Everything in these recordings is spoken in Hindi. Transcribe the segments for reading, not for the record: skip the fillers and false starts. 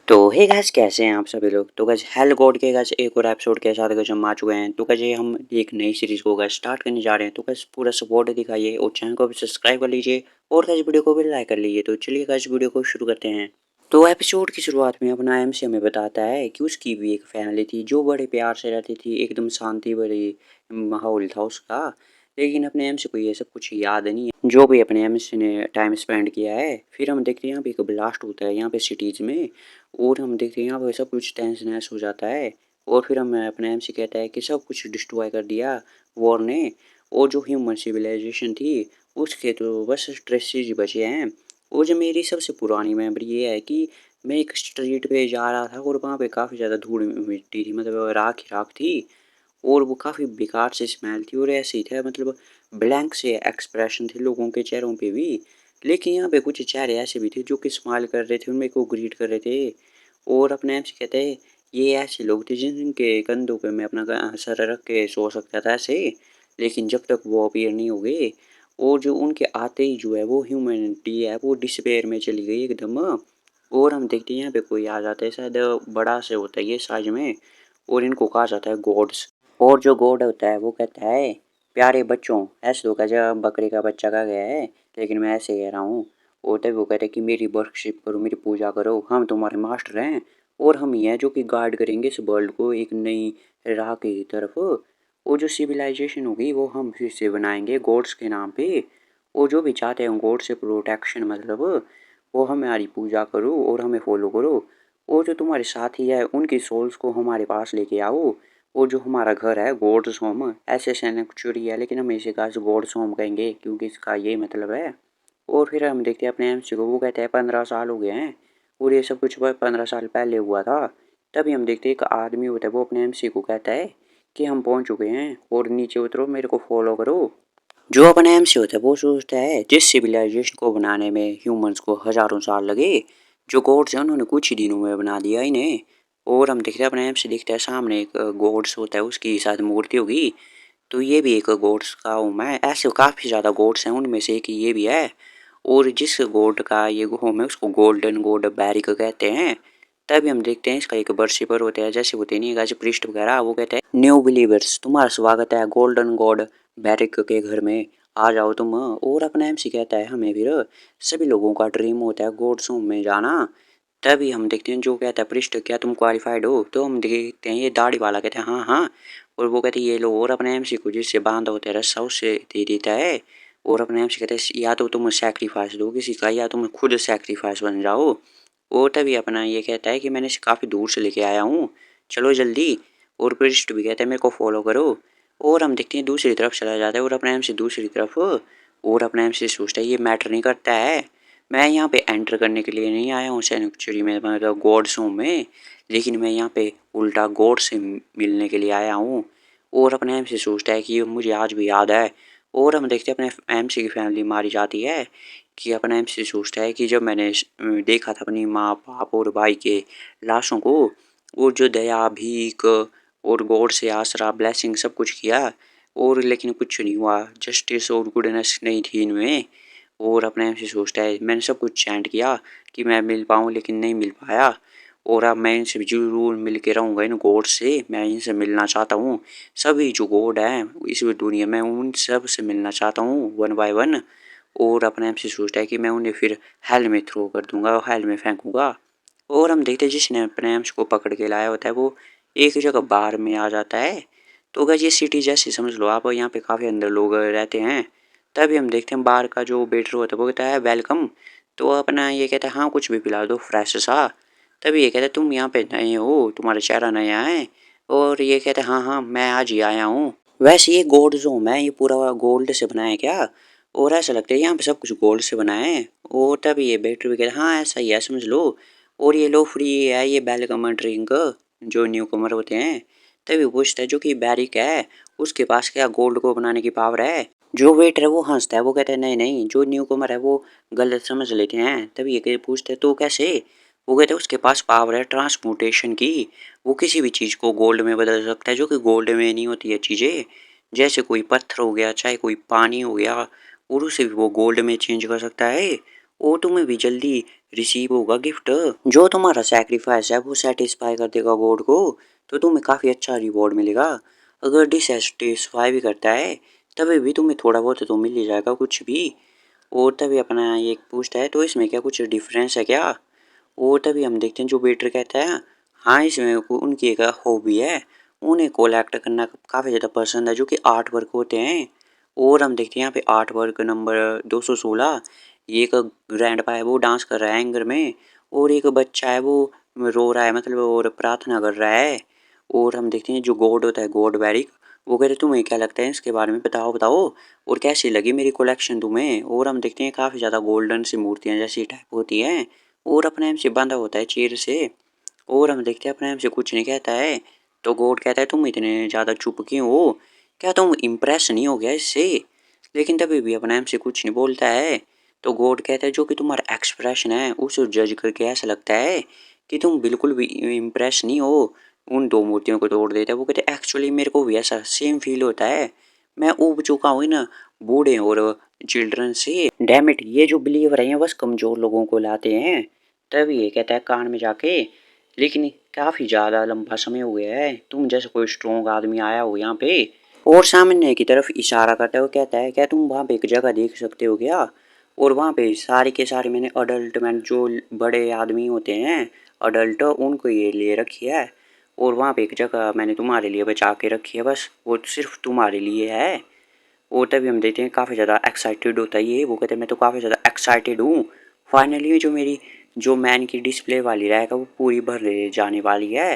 तो हे गाइस, कैसे हैं आप सभी लोग। तो गाइस हेलो गॉड के गाइस एक और एपिसोड के साथ गाइस हम आ चुके हैं। तो गाइस ये हम एक नई सीरीज को गाइस स्टार्ट करने जा रहे हैं। तो गाइस पूरा सपोर्ट दिखाइए और चैनल को भी सब्सक्राइब कर लीजिए और गाइस वीडियो को भी लाइक कर लीजिए। तो चलिए गाइस वीडियो को शुरू करते हैं। तो एपिसोड की शुरुआत में अपना एमसी हमें बताता है कि उसकी भी एक फैमिली थी जो बड़े प्यार से रहती थी, एकदम शांति भरी माहौल था उसका। लेकिन अपने एमसी को ये सब कुछ याद नहीं है जो भी अपने एमसी ने टाइम स्पेंड किया है। फिर हम देखते हैं यहाँ पे एक ब्लास्ट होता है यहाँ पे सिटीज में, और हम देखते हैं यहाँ पर सब कुछ तहस नहस हो जाता है। और फिर हम अपने एमसी कहता है कि सब कुछ डिस्ट्रॉय कर दिया वॉर ने, और जो ह्यूमन सिविलाइजेशन थी उसके तो बस ट्रेसेस ही बचे हैं। और जो मेरी सबसे पुरानी मेमोरी ये है कि मैं एक स्ट्रीट पे जा रहा था और वहाँ पे काफ़ी ज़्यादा धूल मिट्टी थी, मतलब राख ही राख थी। और वो काफ़ी बेकार से स्मेल थी और ऐसे ही था, मतलब ब्लैंक से एक्सप्रेशन थे लोगों के चेहरों पे भी। लेकिन यहाँ पे कुछ चेहरे ऐसे भी थे जो कि स्माइल कर रहे थे, उनमें को ग्रीट कर रहे थे। और अपने आप से कहते हैं ये ऐसे लोग थे जिनके कंधों पे मैं अपना सर रख के सो सकता था ऐसे। लेकिन जब तक वो अपीयर नहीं हो गए, और जो उनके आते ही जो है वो ह्यूमैनिटी है वो डिस्पेयर में चली गई एकदम। और हम देखते हैं यहाँ पे कोई आ जाता है, शायद बड़ा से होता है ये साइज में, और इनको कहा जाता है गॉड्स। और जो गॉड होता है वो कहता है प्यारे बच्चों, ऐसे तो कहा जब बकरी का बच्चा कहा गया है, लेकिन मैं ऐसे कह रहा हूँ। और तभी वो कहते हैं कि मेरी वर्शिप करो, मेरी पूजा करो, हम तुम्हारे मास्टर हैं और हम ही हैं जो कि गार्ड करेंगे इस वर्ल्ड को एक नई राह की तरफ। और जो सिविलाइजेशन होगी वो हम फिर से बनाएंगे गॉड्स के नाम पे। और जो भी चाहते हैं गॉड से प्रोटेक्शन, मतलब वो हमारी पूजा करो और हमें फॉलो करो। और जो तुम्हारे साथी है उनकी सोल्स को हमारे पास लेके आओ। और जो हमारा घर है गॉड्स होम, ऐसे सेंचुरी है लेकिन हम इसे गाइस गॉड्स होम कहेंगे क्योंकि इसका ये मतलब है। और फिर हम देखते हैं अपने एमसी को, वो कहते हैं 15 साल हो गए हैं और ये सब कुछ 15 साल पहले हुआ था। तभी हम देखते हैं एक आदमी होता है, वो अपने एमसी को कहता है कि हम पहुंच चुके हैं और नीचे उतरो, मेरे को फॉलो करो। जो अपना एमसी होता है वो सोचता है जिस सिविलाइजेशन को बनाने में ह्यूमंस को हजारों साल लगे, जो गॉड्स हैं उन्होंने कुछ ही दिनों में बना दिया इन्हें। और हम देखते हैं अपने एमसी दिखता है सामने एक गॉड्स होता है, उसकी शायद मूर्ति होगी। तो ये भी एक गॉड्स का होम है, ऐसे काफ़ी ज़्यादा गॉड्स हैं उनमें से एक ये भी है। और जिस गॉड का ये होम है उसको गोल्डन गॉड बैरिक कहते हैं। तभी हम देखते हैं इसका एक वर्शिपर होता है, जैसे होते नहीं गाजी प्रीस्ट वगैरह, वो कहते हैं न्यू बिलीवर्स तुम्हारा स्वागत है गोल्डन गॉड बैरिक के घर में, आ जाओ तुम। और अपना एमसी कहता है हमें फिर सभी लोगों का ड्रीम होता है गॉड्स होम में जाना। तभी हम देखते हैं जो कहता है पृष्ठ क्या तुम क्वालिफाइड हो, तो हम देखते हैं ये दाढ़ी वाला कहते हैं हाँ हाँ। और वो कहते हैं ये लो, और अपने एमसी को जिससे बांधा होता है रस्सा उससे दे देता है। और अपने एमसी कहते हैं या तो तुम सेक्रीफाइस दो किसी का, या तुम खुद सेक्रीफाइस बन जाओ। और तभी अपना ये कहता है कि मैंने इसे काफ़ी दूर से लेके आया हूँ, चलो जल्दी। और पृष्ठ भी कहता है मेरे को फॉलो करो। और हम देखते हैं दूसरी तरफ चला जाता है और अपने एमसी दूसरी तरफ। और अपने एमसी सोचता है ये मैटर नहीं करता है, मैं यहाँ पे एंटर करने के लिए नहीं आया हूँ सेंचुरी में, मतलब गॉड्स होम में, लेकिन मैं यहाँ पे उल्टा गॉड से मिलने के लिए आया हूँ। और अपने एमसी सोचता है कि ये मुझे आज भी याद है। और हम देखते हैं अपने एमसी की फैमिली मारी जाती है। कि अपना एमसी सोचता है कि जब मैंने देखा था अपनी माँ बाप और भाई के लाशों को, और जो दया भीख और गॉड से आसरा ब्लेसिंग सब कुछ किया, और लेकिन कुछ नहीं हुआ, जस्टिस और गुडनेस नहीं थी इनमें। और अपने आप से सोचता है मैंने सब कुछ चैंट किया कि मैं मिल पाऊँ लेकिन नहीं मिल पाया, और अब मैं इनसे जरूर मिल के रहूँगा इन गॉड से, मैं इनसे मिलना चाहता हूँ। सभी जो गॉड हैं इस दुनिया में उन सब से मिलना चाहता हूँ वन बाय वन। और अपने आप से सोचता है कि मैं उन्हें फिर हेल में थ्रो कर दूंगा और हेल में फेंकूंगा। और हम देखते हैं जिसने अपने एम्स को पकड़ के लाया होता है वो एक जगह बार में आ जाता है। तो अगर ये सिटी जैसी समझ लो आप, यहाँ पे काफ़ी अंदर लोग रहते हैं। तभी हम देखते हैं बार का जो वेटर होता है वो कहता है वेलकम। तो अपना ये कहता है हाँ कुछ भी पिला दो फ्रेश सा। तभी ये कहता है तुम यहाँ पे नए हो, तुम्हारा चेहरा नया है। और ये कहता है हाँ हाँ मैं आज ही आया हूँ। वैसे ये गोल्ड जोम है, ये पूरा गोल्ड से बना है क्या? और ऐसा लगता है यहाँ पे सब कुछ गोल्ड से बना है। और तभी ये वेटर भी कहता है हाँ ऐसा ही है समझ लो। और ये लो फ्री है ये वेलकम ड्रिंक, जो न्यू कमर होते हैं। तभी वो पूछता है जो कि बैरिक है उसके पास क्या गोल्ड को बनाने की पावर है? जो वेटर है वो हंसता है, वो कहता है नहीं नहीं, जो न्यू कमर है वो गलत समझ लेते हैं। तभी ये पूछते हैं तो कैसे? वो कहते हैं उसके पास पावर है ट्रांसमुटेशन की, वो किसी भी चीज़ को गोल्ड में बदल सकता है जो कि गोल्ड में नहीं होती है चीज़ें। जैसे कोई पत्थर हो गया, चाहे कोई पानी हो गया, और उसे भी वो गोल्ड में चेंज कर सकता है। और तुम्हें भी जल्दी रिसीव होगा गिफ्ट। जो तुम्हारा सैक्रिफाइस है वो सेटिस्फाई कर देगा गॉड को, तो तुम्हें काफ़ी अच्छा रिवॉर्ड मिलेगा। अगर डिससेटिस्फाई भी करता है तभी भी तुम्हें थोड़ा बहुत तो मिल ही जाएगा कुछ भी। और तभी अपना ये पूछता है तो इसमें क्या कुछ डिफरेंस है क्या। और तभी हम देखते हैं जो वेटर कहता है हाँ इसमें उनकी एक हॉबी है, उन्हें कोलेक्ट करना काफ़ी ज़्यादा पसंद है जो कि आर्ट वर्क होते हैं। और हम देखते हैं यहाँ पे आर्ट वर्क नंबर 216, ये एक ग्रैंडपा है वो डांस कर रहा है एंगर में, और एक बच्चा है वो रो रहा है मतलब और प्रार्थना कर रहा है। और हम देखते हैं जो गॉड होता है गॉड बैरिक, वो कह रहे तुम्हें क्या लगता है इसके बारे में बताओ बताओ, और कैसी लगी मेरी कलेक्शन तुम्हें। और हम देखते हैं काफ़ी ज़्यादा गोल्डन सी मूर्तियाँ जैसी टाइप होती हैं, और अपने एम से बंधा होता है चेयर से। और हम देखते हैं अपने एम से कुछ नहीं कहता है, तो गॉड कहता है तुम इतने ज़्यादा चुप क्यों हो, क्या तुम इम्प्रेस नहीं हो गया इससे। लेकिन तभी भी अपने एम से कुछ नहीं बोलता है। तो गॉड कहता है जो कि तुम्हारा एक्सप्रेशन है उसे जज करके ऐसा लगता है कि तुम बिल्कुल भी इम्प्रेस नहीं हो। उन दो मूर्तियों को तोड़ देता है। वो कहते हैं एक्चुअली मेरे को भी ऐसा सेम फील होता है, मैं ऊब चुका हूँ ना बूढ़े और चिल्ड्रन से। डैम इट, ये जो बिलीवर है बस कमज़ोर लोगों को लाते हैं। तभी ये कहता है कान में जाके, लेकिन काफ़ी ज़्यादा लंबा समय हो गया है तुम जैसे कोई स्ट्रॉन्ग आदमी आया हो यहाँ पे। और सामने की तरफ इशारा करता है वो कहता है क्या तुम वहाँ पे एक जगह देख सकते हो क्या। और वहाँ पे सारे के सारे मैंने अडल्ट मैन जो बड़े आदमी होते हैं अडल्ट उनको ये ले रखी है, और वहाँ पे एक जगह मैंने तुम्हारे लिए बचा के रखी है बस वो सिर्फ तुम्हारे लिए है। और तभी हम देखते हैं काफ़ी ज़्यादा एक्साइटेड होता है ये, वो कहते हैं मैं तो काफ़ी ज़्यादा एक्साइटेड हूँ, फाइनली जो मेरी जो मैन की डिस्प्ले वाली रहेगा वो पूरी भर ले जाने वाली है।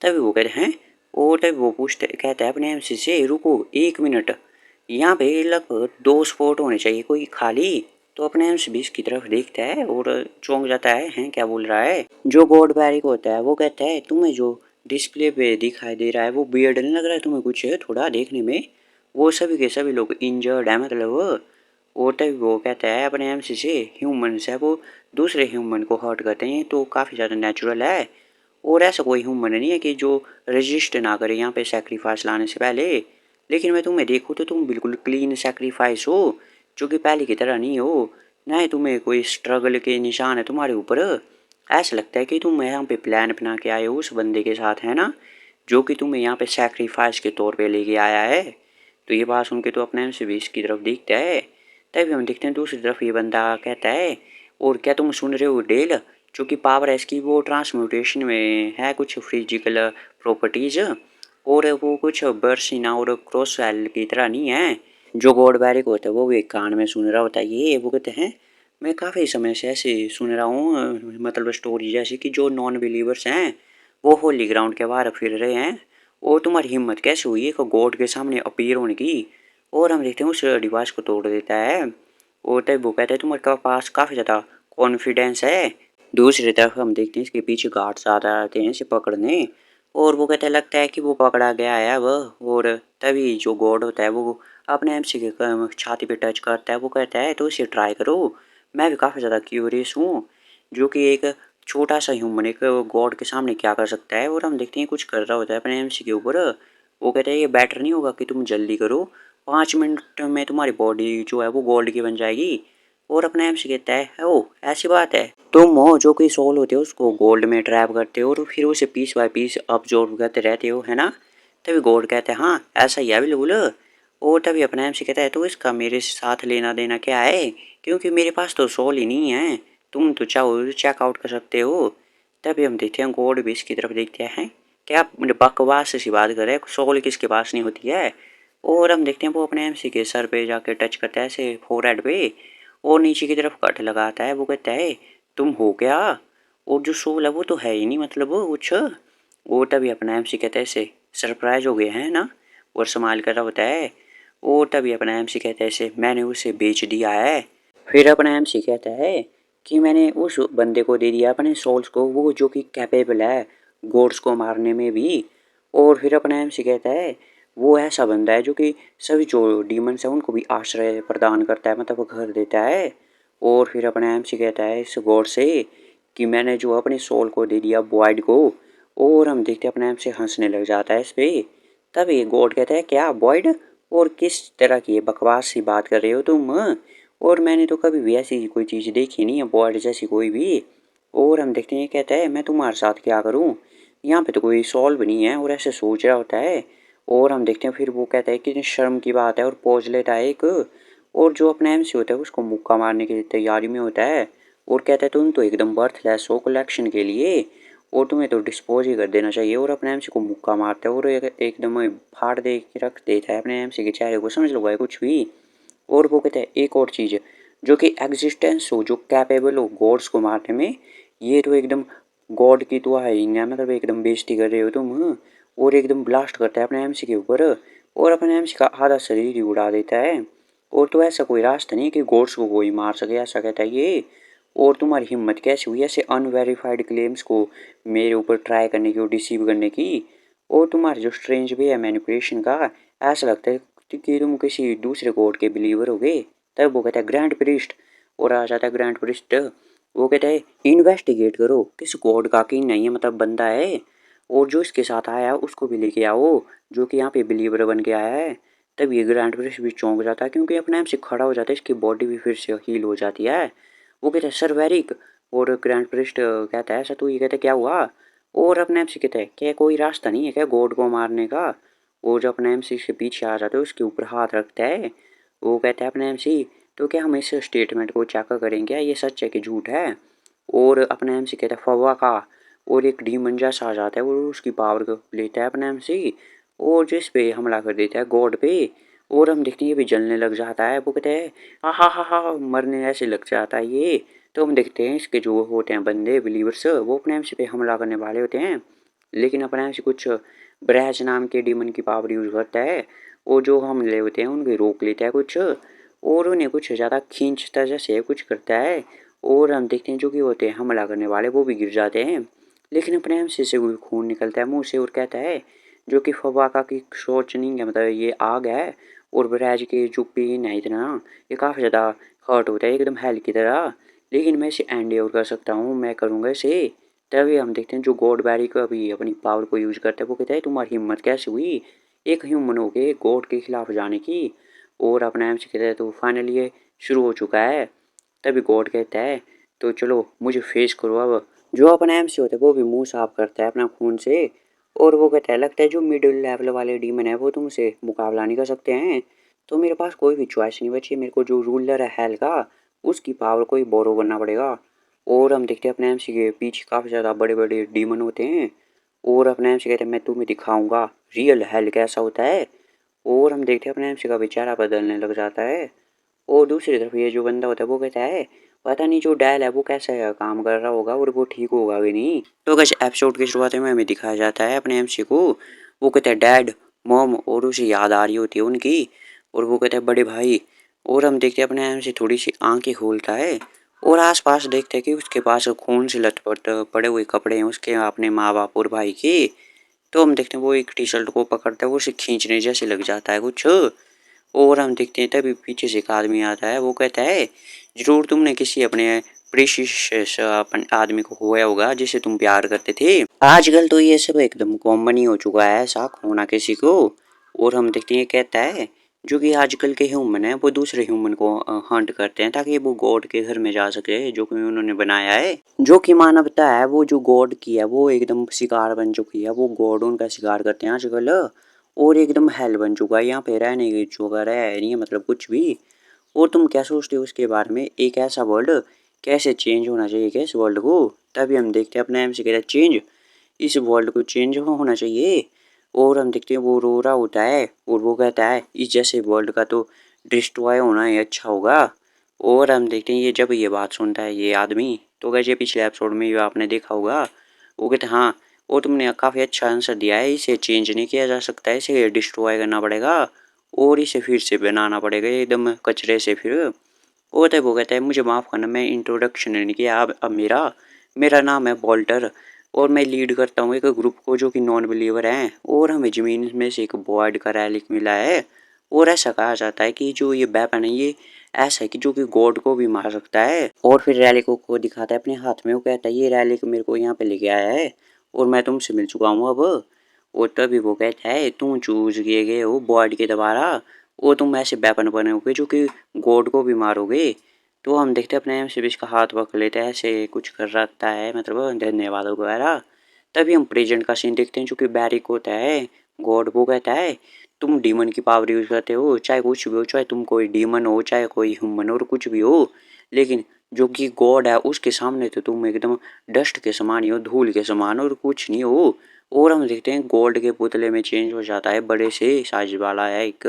तभी वो कहते हैं, और तभी वो पूछते कहता है अपने एमसी से रुको 1 मिनट, यहाँ पे लगभग 2 स्पॉट होने चाहिए कोई खाली। तो अपने एमसी भी इसकी तरफ देखता है और चौंक जाता है हैं क्या बोल रहा है। जो गॉड बैरिक होता है वो कहता है तुम्हें जो डिस्प्ले पे दिखाई दे रहा है वो बियर्ड नहीं लग रहा है तुम्हें कुछ थोड़ा देखने में, वो सभी के सभी लोग इंजर्ड है मतलब। और तभी वो कहता है अपने एमसी से ह्यूमंस है वो दूसरे ह्यूमन को हर्ट करते हैं तो काफ़ी ज़्यादा नेचुरल है, और ऐसा कोई ह्यूमन नहीं है कि जो रजिस्ट ना करे यहाँ पे सेक्रीफाइस लाने से पहले। लेकिन मैं तुम्हें देखूँ तो तुम बिल्कुल क्लीन सेक्रीफाइस हो, जो कि पहले की तरह नहीं हो, ना ही तुम्हें कोई स्ट्रगल के निशान है तुम्हारे ऊपर। ऐसा लगता है कि तुम यहाँ पे प्लान बना के आए हो उस बंदे के साथ है ना, जो कि तुम्हें यहाँ पे सेक्रीफाइस के तौर पे लेके आया है। तो ये बात सुन के तो अपने से भी इसकी तरफ देखता है। तभी हम देखते हैं दूसरी तरफ ये बंदा कहता है और क्या तुम सुन रहे हो डेल, जो कि पावर है इसकी वो ट्रांसम्यूटेशन में है कुछ फिजिकल प्रॉपर्टीज, और वो कुछ बर्सिना और क्रॉसवेल की तरह नहीं है। जो गॉड बैरिक होता है वो भी एक कान में सुन रहा होता है ये, वो कहते हैं मैं काफ़ी समय से ऐसे सुन रहा हूँ मतलब स्टोरी जैसी कि जो नॉन बिलीवर्स हैं वो होली ग्राउंड के बाहर फिर रहे हैं, और तुम्हारी हिम्मत कैसे हुई एक गॉड के सामने अपीयर होने की। और हम देखते हैं उस डिवाइस को तोड़ देता है, और तब वो कहता है तुम्हारे पास काफ़ी ज़्यादा कॉन्फिडेंस है। दूसरी तरफ हम देखते हैं इसके पीछे गार्ड्स आ जाते हैं इसे पकड़ने, और वो कहता है लगता है कि वो पकड़ा गया है अब। और तभी जो गॉड होता है वो अपने एमसी के छाती पे टच करता है, वो कहता है तो इसे ट्राई करो, मैं भी काफ़ी ज़्यादा क्यूरियस हूँ जो कि एक छोटा सा ह्यूमन एक गॉड के सामने क्या कर सकता है। और हम देखते हैं कुछ कर रहा होता है अपने एमसी के ऊपर, वो कहता है ये बेटर नहीं होगा कि तुम जल्दी करो, 5 मिनट में तुम्हारी बॉडी जो है वो गोल्ड की बन जाएगी। और अपने एमसी कहता है ओ ऐसी बात है, तुम हो जो कोई सोल होते हो उसको गोल्ड में ट्रैप करते हो और फिर उसे पीस बाय पीस अब्जॉर्ब करते रहते हो है ना। तभी गॉड कहते हैं हाँ ऐसा ही है बिल्कुल। और तभी अपना एमसी कहता है तो इसका मेरे साथ लेना देना क्या है, क्योंकि मेरे पास तो सोल ही नहीं है, तुम तो चाहो चेकआउट कर सकते हो। तभी हम देखते हैं गॉड भी इसकी तरफ देखते हैं क्या बकवास सी बात करे, सोल किसके पास नहीं होती है। और हम देखते हैं वो अपने एमसी के सर पे जाके टच करता है ऐसे फोरहेड पे, और नीचे की तरफ कट लगाता है, वो कहता है तुम हो क्या, और जो सोल है वो तो है ही नहीं मतलब वो कुछ। और तभी अपना एमसी कहता है इसे सरप्राइज हो गया है ना, और संभाल कर रहा होता है। और तभी अपना एमसी कहता है इसे मैंने उसे बेच दिया है। फिर अपना एमसी कहता है कि मैंने उस बंदे को दे दिया अपने सोल्स को वो जो कि कैपेबल है गॉड्स को मारने में भी। और फिर अपना एमसी कहता है वो ऐसा बंदा है जो कि सभी जो डीमंस हैं उनको भी आश्रय प्रदान करता है मतलब वो घर देता है। और फिर अपना एमसी कहता है इस गॉड से कि मैंने जो अपने सोल को दे दिया बॉयड को। और हम देखते हैं अपने एमसी हंसने लग जाता है इस पे। तभी गॉड कहता है क्या बॉयड, और किस तरह की बकवास सी बात कर रहे हो तुम। और मैंने तो कभी भी ऐसी कोई चीज़ देखी नहीं है बॉड जैसी कोई भी। और हम देखते हैं ये कहता है मैं तुम्हारे साथ क्या करूँ? यहाँ पे तो कोई सॉल्व नहीं है और ऐसे सोच रहा होता है। और हम देखते हैं फिर वो कहता है कितनी शर्म की बात है और पोज़ लेता है एक। और जो अपना एमसी होता है उसको मुक्का मारने की तैयारी में होता है और कहता है तुम तो एकदम बर्थलेस हो कलेक्शन के लिए और तुम्हें तो डिस्पोज ही कर देना चाहिए। और अपने एमसी को मुक्का मारता है और एकदम फाड़ दे के रख देता है अपने एमसी के चेहरे को, समझ लो भाई कुछ भी। और वो कहते हैं एक और चीज़ जो कि एग्जिस्टेंस हो, जो कैपेबल हो गॉड्स को मारने में, ये तो एकदम गॉड की तो है ही नहीं, मतलब एकदम बेइज्जती कर रहे हो तुम। और एकदम ब्लास्ट करता है अपने एमसी के ऊपर और अपने एमसी का आधा शरीर ही उड़ा देता है। और तो ऐसा कोई रास्ता नहीं है कि गॉड्स को कोई मार सके, ऐसा कहता है ये। और तुम्हारी हिम्मत कैसे हुई ऐसे अनवेरिफाइड क्लेम्स को मेरे ऊपर ट्राई करने की और डिसीव करने की। और तुम्हारा जो स्ट्रेंज वे है मैनिपुलेशन का, ऐसा लगता है कि तुम किसी दूसरे गॉड के बिलीवर हो गए। तब वो कहता है ग्रैंड प्रिस्ट। और आ जाता है ग्रैंड प्रिस्ट। वो कहता है इन्वेस्टिगेट करो किस गॉड का किंग नहीं है, मतलब बंदा है। और जो इसके साथ आया है उसको भी लेके आओ जो कि यहाँ पे बिलीवर बन के आया है। तब ये ग्रैंड प्रिस्ट भी चौंक जाता है क्योंकि अपने आप से खड़ा हो जाता है, इसकी बॉडी भी फिर से हील हो जाती है। वो कहता है सर वेरिक। और ग्रैंड प्रिस्ट कहता है ऐसा, तो ये कहता है क्या हुआ? और अपने आप से कहता है क्या कोई रास्ता नहीं है क्या गॉड को मारने का? वो जो अपने एमसी से पीछे आ जाता है उसके ऊपर हाथ रखता है। वो कहता है अपने एमसी तो क्या हम इस स्टेटमेंट को चेक करेंगे क्या ये सच है कि झूठ है? और अपने एमसी कहता है फवा का। और एक डीमन जैसा आ जाता है वो उसकी पावर को लेता है अपने एमसी और जिस पे हमला कर देता है गॉड पे। और हम देखते हैं ये भी जलने लग जाता है। वो कहते हैं हा मरने ऐसे लग जाता है ये। तो हम देखते हैं इसके जो होते हैं बंदे बिलीवर्स वो अपने एमसी पे हमला करने वाले होते हैं, लेकिन अपने एमसी कुछ ब्रैज नाम के डीमन की पावर यूज़ करता है और जो हमले होते हैं उनके रोक लेता है कुछ और उन्हें कुछ ज़्यादा खींचता जैसे कुछ करता है। और हम देखते हैं जो कि होते हैं हमला करने वाले वो भी गिर जाते हैं, लेकिन अपने एमसी से कोई खून निकलता है मुंह से और कहता है जो कि फवाका की सोच नहीं है, मतलब ये आग है। और ब्रैज के जो पेन है इतना, ये काफ़ी ज़्यादा हर्ट होता है एकदम हेल की तरह, लेकिन मैं इसे एंड्योर कर सकता हूँ, मैं करूँगा इसे। तभी हम देखते हैं जो गॉड बैरी को अभी अपनी पावर को यूज़ करता है। वो कहता है तुम्हारी हिम्मत कैसे हुई एक ह्यूमन हो के गॉड के खिलाफ जाने की? और अपना एम से कहता है तो फाइनली ये शुरू हो चुका है। तभी गॉड कहता है तो चलो मुझे फेस करो अब। जो अपना एम से होता है वो भी मुंह साफ करता है अपना खून से और वो कहता है लगता है जो मिडिल लेवल वाले डीमन है वो तुमसे मुकाबला नहीं कर सकते हैं, तो मेरे पास कोई भी चॉइस नहीं बची, मेरे को जो रूलर है हेल का उसकी पावर को ही बोरो करना पड़ेगा। और हम देखते हैं अपने एमसी के पीछे काफ़ी ज़्यादा बड़े बड़े डीमन होते हैं और अपने एमसी कहते हैं मैं तुम्हें दिखाऊंगा रियल हेल कैसा होता है। और हम देखते हैं अपने एमसी का बेचारा बदलने लग जाता है। और दूसरी तरफ ये जो बंदा होता है वो कहता है पता नहीं जो डायल है वो कैसा काम कर रहा होगा और वो ठीक होगा कि नहीं। तो कैसे एपिसोड की शुरुआत में हमें दिखाया जाता है अपने एमसी को, वो कहता है डैड मॉम और उसे याद आ रही होती है उनकी। और वो कहता है बड़े भाई। और हम देखते हैं अपने एमसी थोड़ी सी आंखें खोलता है और आसपास देखते हैं कि उसके पास खून से लथपथ पड़े हुए कपड़े हैं उसके अपने माँ बाप और भाई के। तो हम देखते हैं वो एक टी शर्ट को पकड़ता है, वो उसे खींचने जैसे लग जाता है कुछ। और हम देखते हैं तभी पीछे से एक आदमी आता है, वो कहता है जरूर तुमने किसी अपने प्रीशियस अपन आदमी को खोया होगा जिसे तुम प्यार करते थे। आजकल तो ये सब एकदम कॉमन ही हो चुका है ऐसा खोना किसी को। और हम देखते हैं ये कहता है जो कि आजकल के ह्यूमन है वो दूसरे ह्यूमन को हंट करते हैं ताकि वो गॉड के घर में जा सके जो कि उन्होंने बनाया है। जो कि मानवता है वो जो गॉड की है वो एकदम शिकार बन चुकी है, वो गॉड उनका शिकार करते हैं आजकल। और एकदम हेल बन चुका है यहाँ पे रहने की जगह है नहीं है, मतलब कुछ भी। और तुम क्या सोचते हो उसके बारे में, एक ऐसा वर्ल्ड कैसे चेंज होना चाहिए क्या इस वर्ल्ड को? तभी हम देखते हैं अपने एम से कहता है चेंज, इस वर्ल्ड को चेंज होना चाहिए। और हम देखते हैं वो रो रहा होता है और वो कहता है इस जैसे वर्ल्ड का तो डिस्ट्रॉय होना ही अच्छा होगा। और हम देखते हैं ये जब ये बात सुनता है ये आदमी, तो वैसे पिछले एपिसोड में ये आपने देखा होगा, वो कहते हैं हाँ और तुमने काफ़ी अच्छा आंसर दिया है, इसे चेंज नहीं किया जा सकता, इसे डिस्ट्रॉय करना पड़ेगा और इसे फिर से बनाना पड़ेगा एकदम कचरे से फिर। वो कहता है मुझे माफ़ करना मैं इंट्रोडक्शन नहीं किया, अब मेरा मेरा नाम है वॉल्टर और मैं लीड करता हूँ एक ग्रुप को जो कि नॉन बिलीवर हैं और हमें ज़मीन में से एक बॉयड का रैलिक मिला है। और ऐसा कहा जाता है कि जो ये वेपन है ये ऐसा है कि जो कि गॉड को भी मार सकता है। और फिर रैलिक को दिखाता है अपने हाथ में, वो कहता है ये रैलिक मेरे को यहाँ पे लेके आया है और मैं तुमसे मिल चुका हूँ अब। और तभी वो कहता है तुम चूज किए गए हो बॉयड के दोबारा वो तुम ऐसे वेपन बनाओगे जो कि गॉड को भी मारोगे। तो हम देखते हैं अपने एम से इसका हाथ पकड़ लेते हैं, ऐसे कुछ कर रखता है मतलब धन्यवाद वगैरह। तभी हम प्रेजेंट का सीन देखते हैं जो कि बैरिक होता है, गॉड वो कहता है तुम डीमन की पावर यूज करते हो, चाहे कुछ भी हो, चाहे तुम कोई डीमन हो चाहे कोई ह्यूमन हो और कुछ भी हो, लेकिन जो कि गॉड है उसके सामने तो तुम एकदम डस्ट के समान ही हो, धूल के समान और कुछ नहीं हो। और हम देखते हैं गोल्ड के पुतले में चेंज हो जाता है, बड़े से साइज वाला है एक।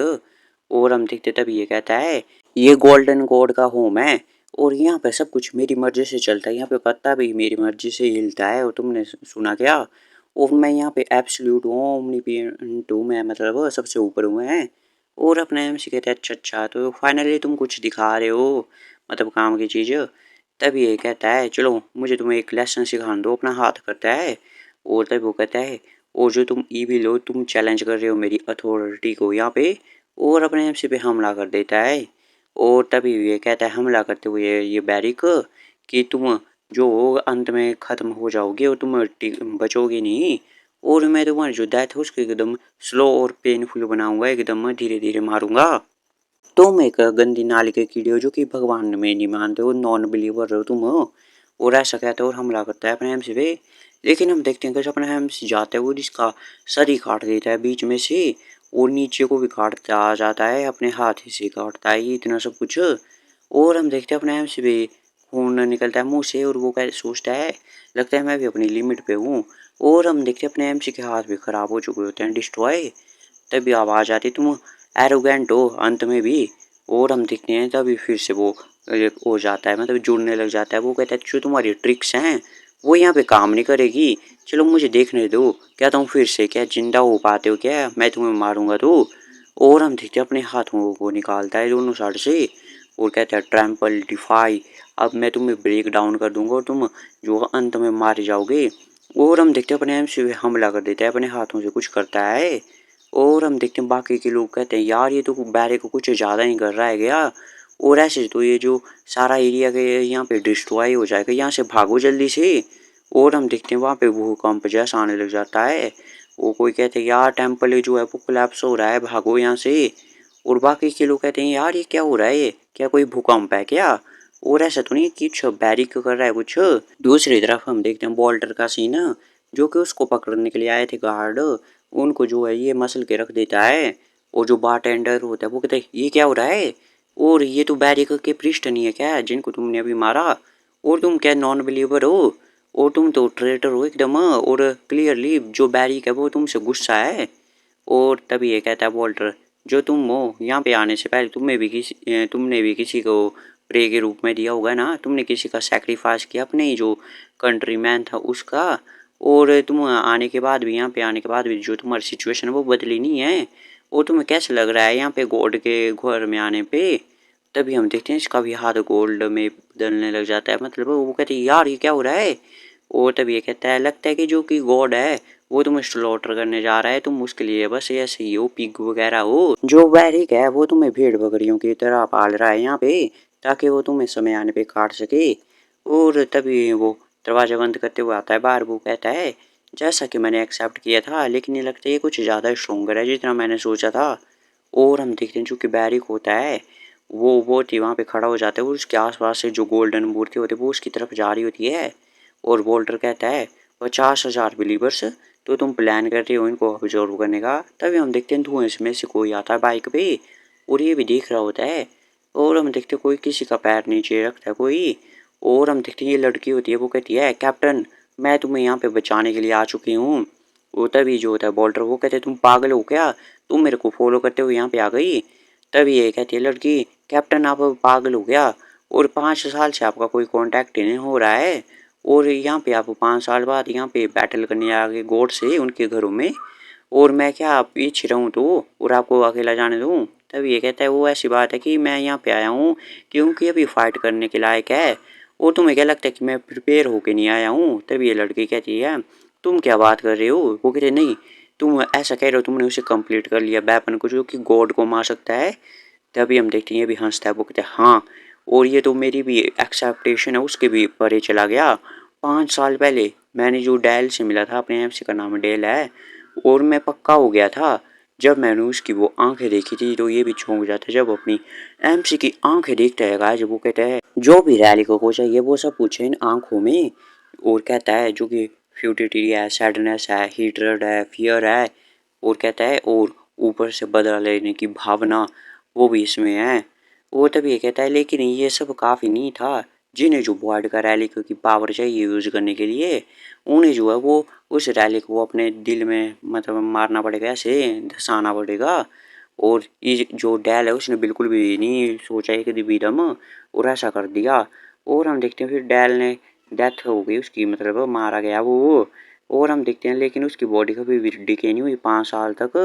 और हम देखते तभी ये कहता है ये गोल्डन गॉड का होम है और यहाँ पे सब कुछ मेरी मर्जी से चलता है, यहाँ पे पत्ता भी मेरी मर्जी से हिलता है। और तुमने सुना क्या, और मैं यहाँ पे एब्सोल्यूट हूँ, ओमनीपोटेंट हूँ मैं, मतलब सबसे ऊपर हूँ मैं। और अपने एमसी कहते हैं अच्छा अच्छा तो फाइनली तुम कुछ दिखा रहे हो, मतलब काम की चीज़। तभी ये कहता है चलो मुझे तुम्हें एक लेसन सिखा दो, अपना हाथ करता है। और तभी वो कहता है और जो तुम ईविल हो, तुम चैलेंज कर रहे हो मेरी अथॉरिटी को यहाँ पे, और अपने एमसी पे हमला कर देता है। और तभी ये कहता है हमला करते हुए ये बैरिक कि तुम जो हो अंत में ख़त्म हो जाओगे और तुम बचोगे नहीं, और मैं तुम्हारी जो डेथ है उसको एकदम स्लो और पेनफुल बनाऊंगा, एकदम धीरे धीरे मारूंगा। तुम एक गंदी नाली के कीड़े हो जो कि भगवान में नहीं मानते हो, नॉन बिलीवर हो तुम हो। और ऐसा कहता है और हमला करता है अपने एमसी पे। लेकिन हम देखते हैं कि अपने एमसी जाता है वो जिसका सर ही काट देता है बीच में से, और नीचे को भी काटता आ जाता है, अपने हाथ ही से काटता है ये इतना सब कुछ। और हम देखते हैं अपने एमसी पे खून निकलता है मुंह से, और वो क्या सोचता है लगता है मैं भी अपनी लिमिट पे हूँ। और हम देखते हैं अपने एमसी के हाथ भी खराब हो चुके होते हैं, डिस्ट्रॉय। तभी आवाज़ आती तुम एरोगेंट हो अंत में भी। और हम दिखते हैं तभी फिर से वो हो जाता है, मतलब जुड़ने लग जाता है। वो कहता है जो तुम्हारी ट्रिक्स हैं वो यहाँ पे काम नहीं करेगी, चलो मुझे देखने दो क्या तुम फिर से क्या जिंदा हो पाते हो, क्या मैं तुम्हें मारूंगा तो। और हम देखते हैं अपने हाथों को निकालता है दोनों साइड से और कहता है ट्रैम्पल डिफाई, अब मैं तुम्हें ब्रेक डाउन कर दूंगा और तुम जो अंत में मारे जाओगे। और हम देखते हैं अपने एम से हमला कर देता है, अपने हाथों से कुछ करता है। और हम देखते हैं बाकी के लोग कहते हैं यार ये तो बैरे को कुछ ज़्यादा ही कर रहा है गया, और ऐसे तो ये जो सारा एरिया के यहाँ पे डिस्ट्रॉय हो जाएगा, यहाँ से भागो जल्दी से। और हम देखते हैं वहाँ पे भूकंप जैसा आने लग जाता है। वो कोई कहते हैं यार टेम्पल जो है वो कोलैप्स हो रहा है, भागो यहाँ से। और बाकी के लोग कहते हैं यार ये क्या हो रहा है, ये क्या कोई भूकंप है क्या। और ऐसा तो नहीं कि कुछ बैरिक कर रहा है कुछ। दूसरी तरफ हम देखते हैं वॉल्टर का सीन, जो कि उसको पकड़ने के लिए आए थे गार्ड, उनको जो है ये मसल के रख देता है। और जो बारटेंडर होता है वो कहता है ये क्या हो रहा है, और ये तो बैरिक के पृष्ठ नहीं है क्या जिनको तुमने अभी मारा, और तुम क्या नॉन बिलीवर हो, और तुम तो ट्रेटर हो एकदम, और क्लियरली जो बैरिक है वो तुमसे गुस्सा है। और तभी ये कहता है वॉल्टर जो तुम हो यहाँ पे आने से पहले तुमने भी किसी को प्रे के रूप में दिया होगा ना, तुमने किसी का सेक्रीफाइस किया अपने ही जो कंट्री मैन था उसका। और तुम आने के बाद भी यहाँ पे आने के बाद भी जो तुम्हारी सिचुएशन है वो बदली नहीं है। और तुम्हें कैसा लग रहा है यहाँ पे गॉड के घर में आने पे। तभी हम देखते हैं इसका भी हाथ गोल्ड में बदलने लग जाता है, मतलब वो कहते हैं यार ये क्या हो रहा है। और तभी ये कहता है लगता है कि जो कि गॉड है वो तुम्हें स्लॉटर करने जा रहा है, तुम उसके लिए बस ऐसे ही हो, पिग वगैरह हो। जो बैरिक है वो तुम्हें भेड़ बकरियों की तरह पाल रहा है यहाँ पे, ताकि वो तुम्हें समय आने पे काट सके। और तभी वो दरवाजा बंद करते हुए आता है बाहर, वो कहता है जैसा कि मैंने एक्सेप्ट किया था, लेकिन ये लगता है ये कुछ ज़्यादा स्ट्रोंगर है जितना मैंने सोचा था। और हम देखते हैं जो कि बैरिक होता है वो बहुत ही वहाँ पे खड़ा हो जाता है, और उसके आसपास से जो गोल्डन मूर्ति होती है वो उसकी तरफ जा रही होती है। और वोल्टर कहता है 50,000 बिलीवर्स, तो तुम प्लान कर रहे हो इनको ऑब्जर्व करने का। तभी हम देखते हैं धुएं में से कोई आता है बाइक पे, और ये भी देख रहा होता है। और हम देखते हैं कोई किसी का पैर नीचे रखता है कोई। और हम देखते हैं ये लड़की होती है वो कहती है कैप्टन मैं तुम्हें यहाँ पे बचाने के लिए आ चुकी हूँ। वो तभी जो होता है वॉल्टर वो कहते हैं तुम पागल हो क्या, तुम मेरे को फॉलो करते हुए यहाँ पे आ गई। तभी ये कहती है लड़की कैप्टन आप पागल हो गया, और 5 साल से आपका कोई कांटेक्ट नहीं हो रहा है, और यहाँ पे आप 5 साल बाद यहाँ पे बैटल करने आ गए गॉड से उनके घरों में, और मैं क्या पीछे रहूँ तो और आपको अकेला जाने दूँ। तब ये कहता है वो ऐसी बात है कि मैं यहाँ पे आया हूँ क्योंकि अभी फाइट करने के लायक है, और तुम्हें क्या लगता है कि मैं प्रिपेयर होके नहीं आया हूँ। तभी ये लड़की कहती है तुम क्या बात कर रहे हो। वो कहते नहीं तुम ऐसा कह रहे हो, तुमने उसे कंप्लीट कर लिया वेपन को जो कि गॉड को मार सकता है। तभी हम देखते हैं ये भी हंसता है, वो कहता है हाँ, और ये तो मेरी भी एक्सेप्टेशन है उसके भी परे चला गया। 5 साल पहले मैंने जो डेल से मिला था, अपने एमसी का नाम डेल है, और मैं पक्का हो गया था जब मैंने उसकी वो आंखें देखी थी तो ये भी चौंक जाता है जब अपनी एमसी की आंखें देखता है गाइस। वो कहता है जो भी रैली को चाहिए वो सब कुछ है इन आंखों में। और कहता है जो कि फ्यूटिलिटी है, सैडनेस है, हीटरेड है, फियर है, और कहता है और ऊपर से बदला लेने की भावना वो भी इसमें है। वो तब ये कहता है लेकिन ये सब काफ़ी नहीं था। जिन्हें जो बॉयड का रैली की पावर चाहिए यूज़ करने के लिए, उन्हें जो है वो उस रैली को अपने दिल में मतलब मारना पड़ेगा, ऐसे धंसाना पड़ेगा। और ये जो डैल है उसने बिल्कुल भी नहीं सोचा एक भी दम और ऐसा कर दिया। और हम देखते हैं फिर डैल ने डेथ हो गई उसकी, मतलब मारा गया वो। और हम देखते हैं लेकिन उसकी बॉडी कभी भी डिके नहीं हुई 5 साल तक।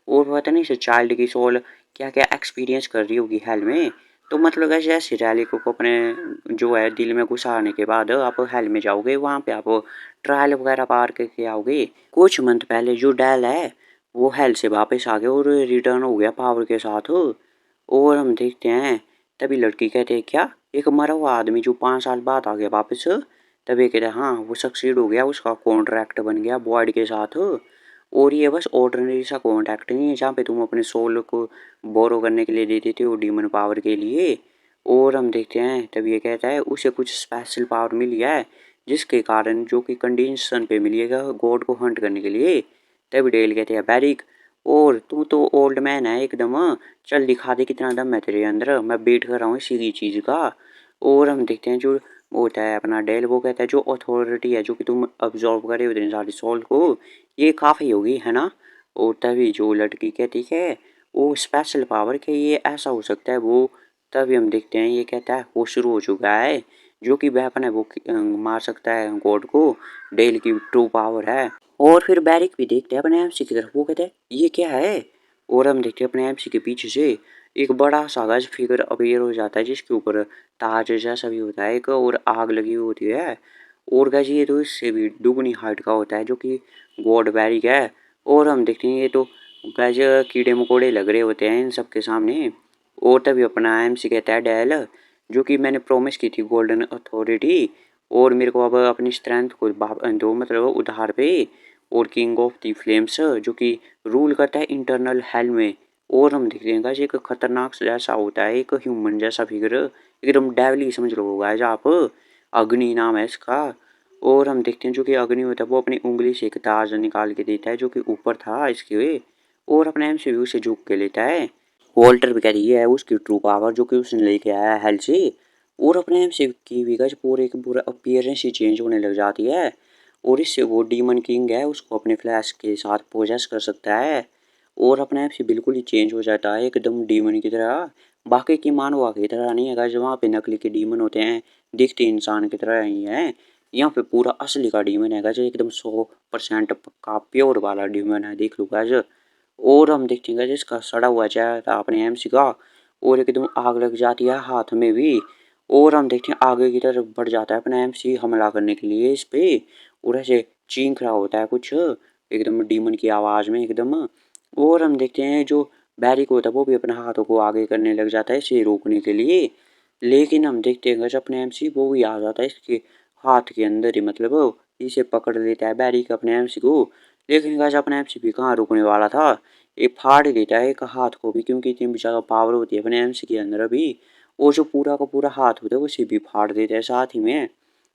और पता नहीं इसे चाइल्ड की सोल क्या क्या एक्सपीरियंस कर रही होगी हेल में। तो मतलब ऐसे ऐसे रैली को अपने जो है दिल में घुसाने के बाद आप हेल में जाओगे, वहाँ पे आप ट्रायल वगैरह पार करके आओगे। कुछ मंथ पहले जो डैल है वो हेल से वापस आ गया और रिटर्न हो गया पावर के साथ। और हम देखते हैं तभी लड़की कहते हैं क्या एक मरा हुआ आदमी जो 5 साल बाद आ गया वापस। तभी कहते हैं हाँ वो सक्सीड हो गया, उसका कॉन्ट्रैक्ट बन गया बॉयड के साथ। और ये बस ऑर्डिनरी सा कॉन्ट्रैक्ट नहीं है जहाँ पे तुम अपने सोल को बोरो करने के लिए दे देते हो डीमन पावर के लिए। और हम देखते हैं तब ये कहता है उसे कुछ स्पेशल पावर मिल गया है जिसके कारण जो कि कंडीशन पे मिलेगा गॉड को हंट करने के लिए। तभी डेल कहते हैं बैरिक और तू तो ओल्ड मैन है एकदम, चल दिखा दे कितना दम है तेरे अंदर, मैं वेट कर रहा हूँ इसी चीज़ का। और हम देखते हैं जो वो होता है अपना डेल, वो कहता है जो अथॉरिटी है जो कि तुम अब्जॉर्व करे हो इतने सारे सोल को, ये काफ़ी होगी है ना। और तभी जो लड़की कहती है वो स्पेशल पावर के ये ऐसा हो सकता है वो। तभी हम देखते हैं ये कहता है वो शुरू हो चुका है, जो कि वेपन है वो मार सकता है गॉड को, डेल की ट्रू पावर है। और फिर बैरिक भी देखते हैं अपने एमसी की तरफ, वो कहते हैं ये क्या है। और हम देखते हैं अपने एमसी के पीछे से एक बड़ा सा गज फिगर अपीयर हो जाता है जिसके ऊपर ताज जैसा भी होता है एक, और आग लगी हुई होती है। और गज ये तो इससे भी दुगनी हाइट का होता है जो कि गॉड बैरिक है। और हम देखते हैं ये तो गज कीड़े मकोड़े लग रहे होते हैं इन सब के सामने। और तभी अपना एमसी कहता है डैल जो कि मैंने प्रॉमिस की थी गोल्डन अथॉरिटी, और मेरे को अब अपनी स्ट्रेंथ को दो मतलब उधार पे। और किंग ऑफ दी फ्लेम्स जो कि रूल करता है इंटरनल हेल में। और हम देखते हैं गाइस एक खतरनाक जैसा होता है एक ह्यूमन जैसा फिगर, एकदम डेवली समझ लो गाइस आप, अग्नि नाम है इसका। और हम देखते हैं जो कि अग्नि होता है वो अपनी उंगली से एक ताज निकाल के देता है जो कि ऊपर था इसके, और अपने एमसीयू से झुक के लेता है। वॉल्टर भी कह रही है उसकी ट्रू पावर जो कि उसने लेके आया है हेल से। और अपने एमसीयू की भी गाइस पूरे की पूरा अपीयरेंस ही चेंज होने लग जाती है। और इससे वो डीमन किंग है उसको अपने फ्लैश के साथ पोजेस कर सकता है। और अपने आप से बिल्कुल ही चेंज हो जाता है एकदम डीमन की तरह। बाकी की मानवा की तरह नहीं है जो वहाँ पे नकली के डीमन होते हैं दिखते इंसान की तरह ही है। यहाँ पे पूरा असली का डीमन है जो एकदम 100% पक्का प्योर वाला डीमन है, देख लो गाइस। और हम देखते हैं जिसका सड़ा हुआ चेहरा अपने एमसी का, और एकदम आग लग जाती है हाथ में भी। और हम देखते हैं आगे की तरफ बढ़ जाता है अपना एमसी हमला करने के लिए इस पे। और ऐसे चीख रहा होता है कुछ एकदम डीमन की आवाज़ में एकदम। और हम देखते हैं जो बैरिक होता है वो भी अपने हाथों को आगे करने लग जाता है इसे रोकने के लिए। लेकिन हम देखते हैं अपने एमसी वो भी आ जाता है इसके हाथ के अंदर ही, मतलब इसे पकड़ लेता है बैरिक अपने एमसी को। लेकिन गाइस अपने एमसी भी कहाँ रुकने वाला था, ये फाड़ देता है एक हाथ को भी, क्योंकि इतनी ज़्यादा पावर होती है अपने एमसी के अंदर अभी। वो जो पूरा का पूरा हाथ होता है उसे भी फाड़ देता है साथ ही में।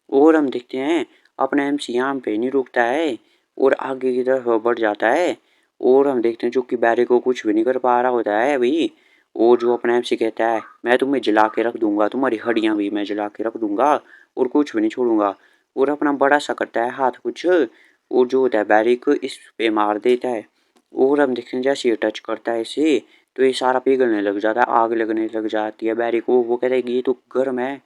और हम देखते हैं अपना एमसी यहाँ पे नहीं रुकता है और आगे की तरफ बढ़ जाता है। और हम देखते हैं जो कि बैरी को कुछ भी नहीं कर पा रहा होता है अभी। और जो अपना एमसी कहता है मैं तुम्हें जला के रख दूंगा, तुम्हारी हड्डियां भी मैं जला के रख दूंगा और कुछ भी नहीं छोड़ूंगा। और अपना बड़ा सा करता है हाथ कुछ, और जो होता है बैरी को इस पे मार देता है। और हम देखते हैं जैसे ये टच करता है इसे तो ये सारा पिघलने लग जाता है, आग लगने लग जाती है बैरी को। वो कहता है कि ये तो गर्म है।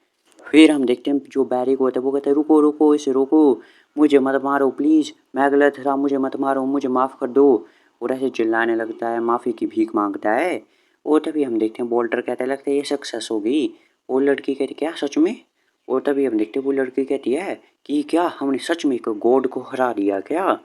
फिर हम देखते हैं जो बैरी को होता है वो कहता है रुको रुको इसे रोको, मुझे मत मारो प्लीज़, मैं गलत था, मुझे मत मारो, मुझे माफ़ कर दो। और ऐसे चिल्लाने लगता है, माफ़ी की भीख मांगता है। और तभी हम देखते हैं बोल्टर कहता है लगता है ये सक्सेस होगी। और लड़की कहती क्या सच में। और तभी हम देखते हैं वो लड़की कहती है कि क्या हमने सच में एक गॉड को हरा दिया क्या।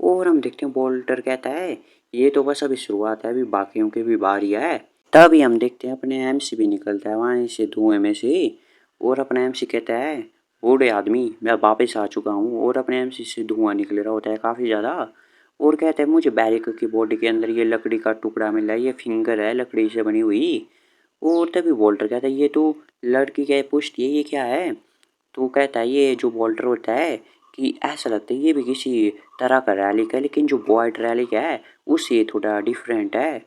और हम देखते हैं बोल्टर कहता है ये तो बस अभी शुरुआत है, अभी बाकियों की भी बारी है। तभी हम देखते हैं अपने एमसी भी निकलता है वहाँ से धुएं में से। और अपना एमसी कहता है बूढ़े आदमी मैं वापस आ चुका हूँ। और अपने एमसी से धुआं निकल रहा होता है काफ़ी ज़्यादा। और कहता है मुझे बैरिक की बॉडी के अंदर ये लकड़ी का टुकड़ा मिला है, ये फिंगर है लकड़ी से बनी हुई। और तभी वॉल्टर कहता है ये तो लड़की क्या पूछती है ये क्या है? तो कहता है ये जो वॉल्टर होता है कि ऐसा लगता है ये भी किसी तरह का रैलिक है, लेकिन जो बॉयड रैलिक है उससे थोड़ा डिफरेंट है।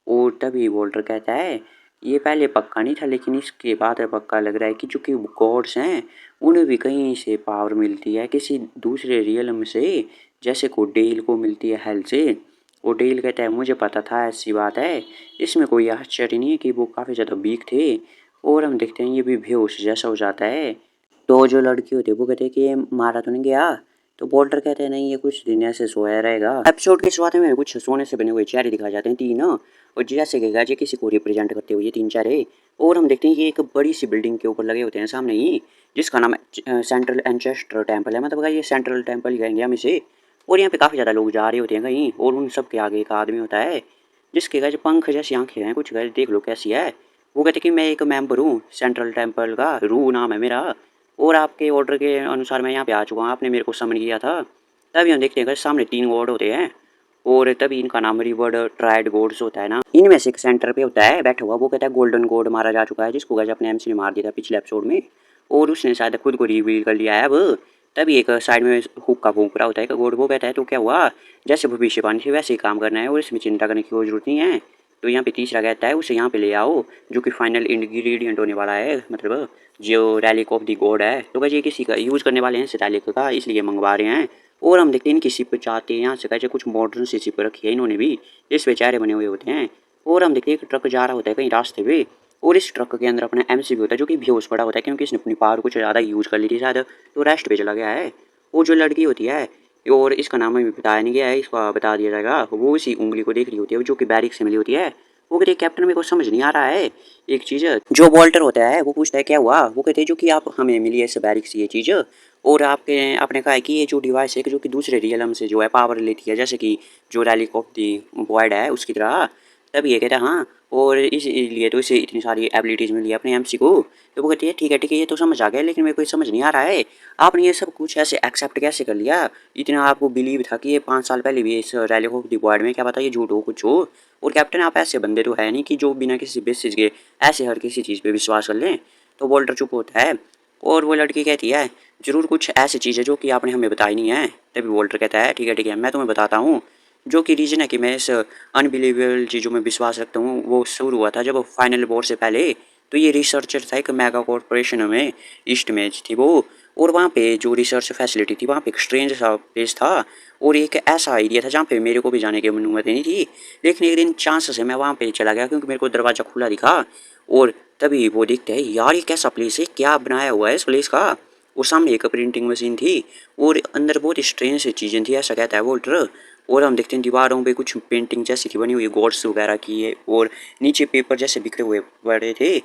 और तभी वॉल्टर कहता है ये पहले पक्का नहीं था, लेकिन इसके बाद पक्का लग रहा है कि जो कि गॉड्स हैं उन्हें भी कहीं से पावर मिलती है किसी दूसरे रियलम से, जैसे को डेल को मिलती है हेल से। और डेल कहता है मुझे पता था ऐसी बात है, इसमें कोई आश्चर्य नहीं है कि वो काफ़ी ज़्यादा वीक थे। और हम देखते हैं ये भी बेहोश जैसा हो जाता है। तो जो लड़की होती है वो कहती है कि ये मारा तो नहीं गया? तो बोल्टर कहते हैं नहीं ये कुछ दिन ऐसे सोया रहेगा। एपिसोड के शुरुआत में कुछ सोने से बने हुए चेहरे दिखाए जाते हैं तीन, और जैसे कि गाजे किसी को रिप्रेजेंट करते हुए ये तीन चेहरे। और हम देखते हैं कि एक बड़ी सी बिल्डिंग के ऊपर लगे होते हैं सामने ही, जिसका नाम सेंट्रल एंचेस्टर टेम्पल है, मतलब ये सेंट्रल टेम्पल ही कहेंगे हम इसे। और यहाँ पे काफ़ी ज़्यादा लोग जा रहे होते हैं कहीं, और उन सब के आगे एक आदमी होता है जिसके गाजे पंख जैसी आंखें हैं, कुछ गाजे देख लो कैसी है। वो कहते कि मैं एक मेंबर हूँ सेंट्रल टेम्पल का, रू नाम है मेरा, और आपके ऑर्डर के अनुसार मैं यहाँ पे आ चुका हूँ, आपने मेरे को समन किया था। तभी हम देखते हैं कि सामने तीन गॉड होते हैं, और तभी इनका नाम रिवर्ड ट्राइड गॉड्स होता है ना। इनमें से एक सेंटर पे होता है बैठा हुआ, वो कहता है गोल्डन गॉड मारा जा चुका है, जिसको गाइस अपने एमसी ने मार दिया था पिछले एपिसोड में, और उसने शायद खुद को रिवील कर लिया है अब। तभी एक साइड में हुक्का फूंक रहा होता है गॉड, वो कहता है तो क्या हुआ, जैसे भविष्यवाणी थी वैसे ही काम करना है और इसमें चिंता करने की कोई जरूरत नहीं है। तो यहाँ पे तीसरा कहता है उसे यहाँ पे ले आओ, जो कि फाइनल इंग्रेडिएंट होने वाला है, मतलब जो रैलिक ऑफ द गॉड है। तो गाइस ये किसी का यूज़ करने वाले हैं इस रैलिक का, इसलिए मंगवा रहे हैं। और हम देखते हैं इनकी शिप चाहते हैं यहाँ से, कैसे कुछ मॉडर्न सी शिप रखी है इन्होंने भी, इस पे चेहरे बने हुए होते हैं। और हम देखते हैं एक ट्रक जा रहा होता है कहीं रास्ते पे, और इस ट्रक के अंदर अपना एमसी भी होता है, जो कि बेहोश पड़ा होता है क्योंकि इसने अपनी पावर कुछ ज़्यादा यूज़ कर ली थी शायद, तो रेस्ट पे चला गया है। वो जो लड़की होती है, और इसका नाम अभी बताया नहीं गया है, इसका बता दिया जाएगा, वो इसी उंगली को देख रही होती है जो कि बैरिक से मिली होती है। वो कहते कैप्टन मेरे को समझ नहीं आ रहा है एक चीज़। जो वॉल्टर होता है वो पूछता है क्या हुआ? वो कहते हैं जो कि आप हमें मिली है बैरिक से ये चीज़, और आपके आपने कहा है कि ये जो डिवाइस है कि जो कि दूसरे रियलम से जो है पावर लेती है, जैसे कि जो रैलिक ऑफ दी वॉइड है उसकी तरह। तब ये कहता है हाँ, और इसलिए तो इसे इतनी सारी एबिलिटीज़ मिली है अपने एमसी को। तो वो कहती है ठीक है ये तो समझ आ गया, लेकिन मेरे को समझ नहीं आ रहा है आपने ये सब कुछ ऐसे एक्सेप्ट कैसे कर लिया? इतना आपको बिलीव था कि ये 5 साल पहले भी इस रैलिक ऑफ द वॉइड में, क्या पता ये झूठ हो कुछ हो। और कैप्टन आप ऐसे बंदे तो है नहीं कि जो बिना किसी बेसिस के ऐसे हर किसी चीज़ पे विश्वास कर लें। तो वॉल्टर चुप होता है, और वो लड़की कहती है ज़रूर कुछ ऐसी चीज़ है जो कि आपने हमें बताई नहीं है। तभी वॉल्टर कहता है ठीक है मैं तुम्हें बताता हूँ। जो कि रीज़न है कि मैं इस अनबिलीवेबल चीज़ों में विश्वास रखता हूँ, वो शुरू हुआ था जब फाइनल वॉर से पहले। तो ये रिसर्चर था एक मेगा कॉरपोरेशन में, ईस्ट में थी वो, और वहाँ पे जो रिसर्च फैसिलिटी थी वहाँ पे एक स्ट्रेंज सा प्लेस था, और एक ऐसा एरिया था जहाँ पे मेरे को भी जाने की अनुमति नहीं थी। लेकिन एक दिन चांस से मैं वहाँ पे चला गया क्योंकि मेरे को दरवाज़ा खुला दिखा, और तभी वो देखते हैं यार ये कैसा प्लेस है, क्या बनाया हुआ है इस प्लेस का। और सामने एक प्रिंटिंग मशीन थी और अंदर बहुत स्ट्रेंज सी चीज़ें थी, ऐसा कहता है वोल्टर। और हम देखते हैं दीवारों पे कुछ पेंटिंग जैसी की बनी हुई गॉड्स वगैरह की है, और नीचे पेपर जैसे बिखरे हुए पड़े थे।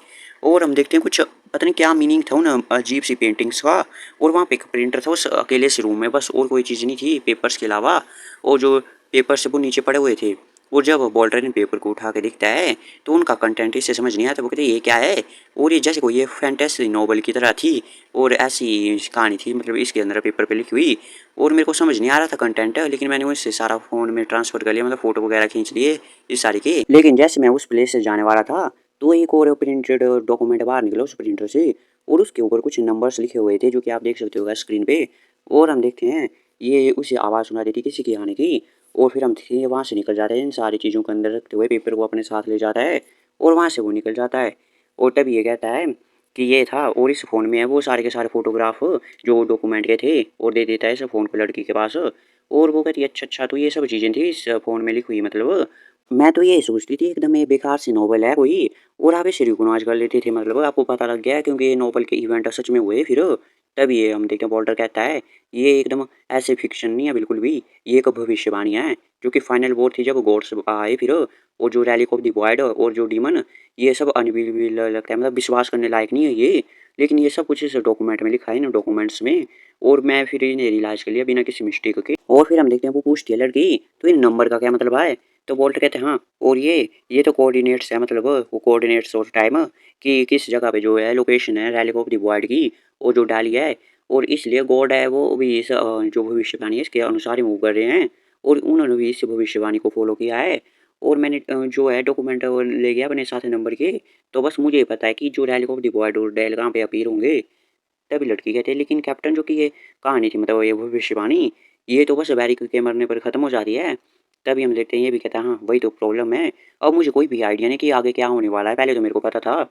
और हम देखते हैं कुछ पता नहीं क्या मीनिंग था उन अजीब सी पेंटिंग्स का। और वहाँ पे एक प्रिंटर था उस अकेले से रूम में, बस और कोई चीज़ नहीं थी पेपर्स के अलावा, और जो पेपर्स वो नीचे पड़े हुए थे। और जब बॉल्टर ने पेपर को उठा के देखता है तो उनका कंटेंट इसे समझ नहीं आता। वो कहते ये क्या है, और ये जैसे कोई ये फैंटेसी नॉवल की तरह थी, और ऐसी कहानी थी मतलब इसके अंदर पेपर पे लिखी हुई। और मेरे को समझ नहीं आ रहा था कंटेंट, लेकिन मैंने उससे सारा फ़ोन में ट्रांसफ़र कर लिया, मतलब फ़ोटो वगैरह खींच लिए इस सारी के। लेकिन जैसे मैं उस प्लेस से जाने वाला था तो एक और प्रिंटेड डॉक्यूमेंट बाहर निकला उस प्रिंटर से, और उसके ऊपर कुछ नंबर्स लिखे हुए थे जो कि आप देख सकते हो स्क्रीन पे। और हम देखते हैं ये उसे आवाज़ सुना देती किसी के आने की, और फिर हम ये वहाँ से निकल जाते हैं इन सारी चीज़ों के अंदर रखते हुए, पेपर को अपने साथ ले जाता है और वहाँ से वो निकल जाता है। और तब ये कहता है कि ये था, और इस फ़ोन में है वो सारे के सारे फ़ोटोग्राफ जो डॉक्यूमेंट के थे, और दे देता है इस फ़ोन को लड़की के पास। और वो कहती है अच्छा तो ये सब चीज़ें थी इस फ़ोन में लिखी हुई, मतलब मैं तो ये सोचती थी एकदम ये बेकार सी नॉवल है कोई, और आप इसे रिकॉग्नाइज कर लेते थे, मतलब आपको पता लग गया क्योंकि ये नॉवल के इवेंट सच में हुए फिर। तब ये हम देखते हैं वॉल्टर कहता है ये एकदम ऐसे फिक्शन नहीं है बिल्कुल भी, ये एक भविष्यवाणी है जो कि फाइनल वॉर थी जब गॉड्स आए फिर, और जो रैलिक ऑफ द वॉइड और जो डीमन, ये सब अनबिलीवेबल लगता है, मतलब विश्वास करने लायक नहीं है ये, लेकिन ये सब कुछ इस डॉक्यूमेंट में लिखा है इन डॉक्यूमेंट्स में। और मैं फिर इन्हें रियलाइज़ कर लिया बिना किसी मिस्टेक के। और फिर हम देखते हैं वो पूछती है लड़की तो इन नंबर का क्या मतलब है? तो वॉल्टर कहते हैं हाँ, और ये तो कोऑर्डिनेट्स है, मतलब वो कोऑर्डिनेट्स और टाइम कि किस जगह पे जो है लोकेशन है रैलिक ऑफ द वॉइड की, और जो डाली है, और इसलिए गॉड है वो भी इस जो भविष्यवाणी है इसके अनुसार ही मूव कर रहे हैं। और उन्होंने भी इस भविष्यवाणी को फॉलो किया है। और मैंने जो है डॉक्यूमेंट वो ले गया अपने साथ नंबर के। तो बस मुझे ये पता है कि जो रैली ऑफ द वर्ल्ड और डेल कहाँ पे अपीयर होंगे, तभी लड़की कहते हैं। लेकिन कैप्टन जो कि ये कहानी थी, मतलब ये भविष्यवाणी, ये तो बस बैरिक के मरने पर ख़त्म हो जाती है। तभी हम देखते हैं ये भी कहता है हाँ, वही तो प्रॉब्लम है। अब मुझे कोई भी आइडिया नहीं कि आगे क्या होने वाला है, पहले तो मेरे को पता था।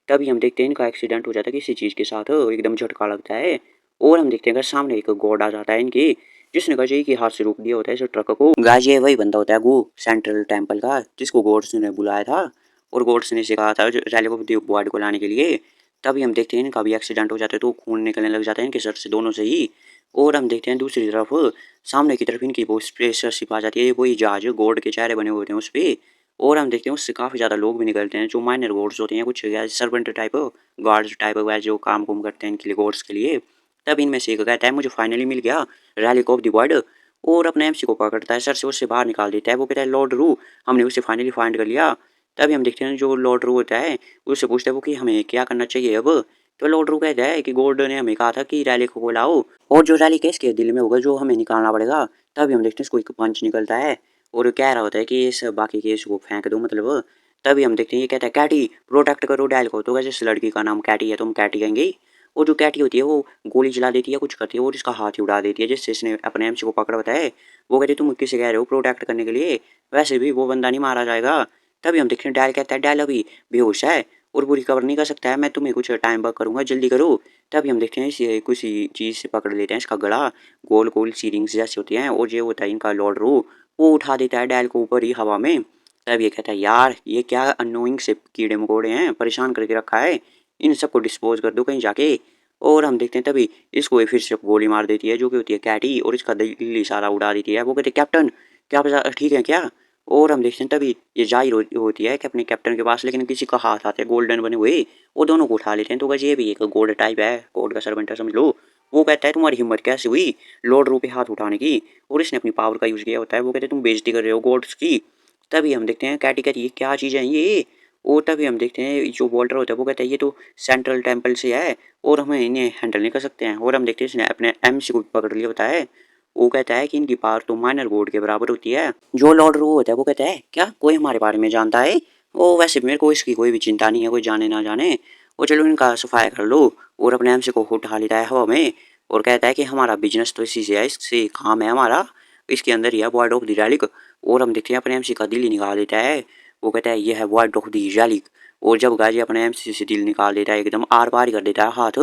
तभी हम देखते हैं इनका एक्सीडेंट हो जाता है किसी चीज़ के साथ, एकदम झटका लगता है। और हम देखते हैं कि सामने एक गॉड आ जाता है इनके, जिसने गाजी के हाथ से रोक दिया होता है इस ट्रक को। गाजी ये वही बंदा होता है गो सेंट्रल टेम्पल का, जिसको गॉड्स ने बुलाया था और गॉड्स ने सिखाया था रैली ऑफ द वर्ल्ड को लाने के लिए। तभी हम देखते हैं इनका भी एक्सीडेंट हो जाता है, तो खून निकलने लग जाता है इनके सर से, दोनों से ही। और हम देखते हैं दूसरी तरफ, सामने की तरफ इनकी वो स्पेसशिप आ जाती है, वही जहाज गॉड के चेहरे बने हुए होते हैं उस पे। और हम देखते हैं उससे काफ़ी ज़्यादा लोग भी निकलते हैं, जो माइनर गॉड्स होते हैं, कुछ सर्वेंट टाइप, गार्ड्स टाइप वगैरह जो काम कुम करते हैं इनके लिए, गॉड्स के लिए। तब इनमें से एक कहता है मुझे फाइनली मिल गया रैलिक ऑफ द वर्ल्ड, और अपने एमसी को पकड़ता है, सर से उससे बाहर निकाल देता है। वो कहता है लॉर्ड रू, हमने उसे फाइनली फाइंड कर लिया। तभी हम देखते हैं जो लॉर्ड रू होता है, उससे पूछता है वो कि हमें क्या करना चाहिए अब। तो लॉर्ड रू कहता है कि गॉड ने हमें कहा था कि रैली को लाओ, और जो रैली केस के दिल में होगा जो हमें निकालना पड़ेगा। तभी हम देखते हैं इसको एक पंच निकलता है और कह रहा होता है कि इस बाकी केस को फेंक दो, मतलब। तभी हम देखते हैं ये कहता है कैटी प्रोटेक्ट करो डैल को। तो वैसे इस लड़की का नाम कैटी है तो हम कैटी कहेंगे। और जो कैटी होती है वो गोली चला देती है, कुछ करती है और इसका हाथ ही उड़ा देती है, जिससे इसने अपने एमसी को पकड़ होता है। वो कहती है तुम किसे कह रहे हो प्रोटेक्ट करने के लिए, वैसे भी वो बंदा नहीं मारा जाएगा। तभी हम देखते हैं डैल कहता है डैल अभी बेहोश है और वो रिकवर नहीं कर सकता है, मैं तुम्हें कुछ टाइम वर्क करूंगा, जल्दी करो। तभी हम देखते हैं इसे किसी चीज़ से पकड़ लेते हैं इसका गला, गोल गोल सीरिंग्स जैसे होती हैं, और ये होता है इनका लॉर्ड रू। वो उठा देता है डैल को ऊपर ही हवा में। तब ये कहता है यार ये क्या अनोइंग से कीड़े मकोड़े हैं, परेशान करके रखा है, इन सबको डिस्पोज कर दो कहीं जाके। और हम देखते हैं तभी इसको ये फिर से गोली मार देती है, जो कि होती है कैटी, और इसका दिल्ली सारा उड़ा देती है। वो कहते हैं कैप्टन क्या आप ठीक है क्या। और हम देखते हैं तभी ये जाहिर होती है कि अपने कैप्टन के पास, लेकिन किसी का हाथ आते हैं गोल्डन बने हुए, वो दोनों को उठा लेते हैं। तो बस ये भी एक गोल्ड टाइप है, गोल्ड का सर्वेंट है समझ लो। वो कहता है तुम्हारी हिम्मत कैसे हुई लॉर्ड रू पे हाथ उठाने की, और इसने अपनी पावर का यूज़ किया होता है। वो कहते हैं तुम बेइज्जती कर रहे हो गॉड्स की। तभी हम देखते हैं कैटी कहती है क्या चीज़ है ये। और तभी हम देखते हैं जो वॉल्टर होता है वो कहता है ये तो सेंट्रल टेम्पल से है और हमें इन्हें हैंडल नहीं कर सकते हैं। और हम देखते हैं इसने अपने एमसी को पकड़ लिया होता है। वो कहता है कि इनकी पावर तो माइनर गॉड के बराबर होती है। जो लॉर्ड रू होता है वो कहता है क्या कोई हमारे बारे में जानता है। वो वैसे मेरे को इसकी कोई भी चिंता नहीं है, कोई जाने ना जाने। वो चलो इनका सफाया कर लो। और अपने एमसी को उठा लेता है हवा में और कहता है कि हमारा बिजनेस तो इसी से है, इससे काम है हमारा, इसके अंदर ही है वर्ड ऑफ द रैलिक। और हम देखते हैं अपने एमसी का दिल ही निकाल देता है। वो कहता है ये है वर्ड ऑफ द रैलिक। और जब गाजी अपने एमसी से दिल निकाल देता है, एकदम आर पार कर देता है हाथ,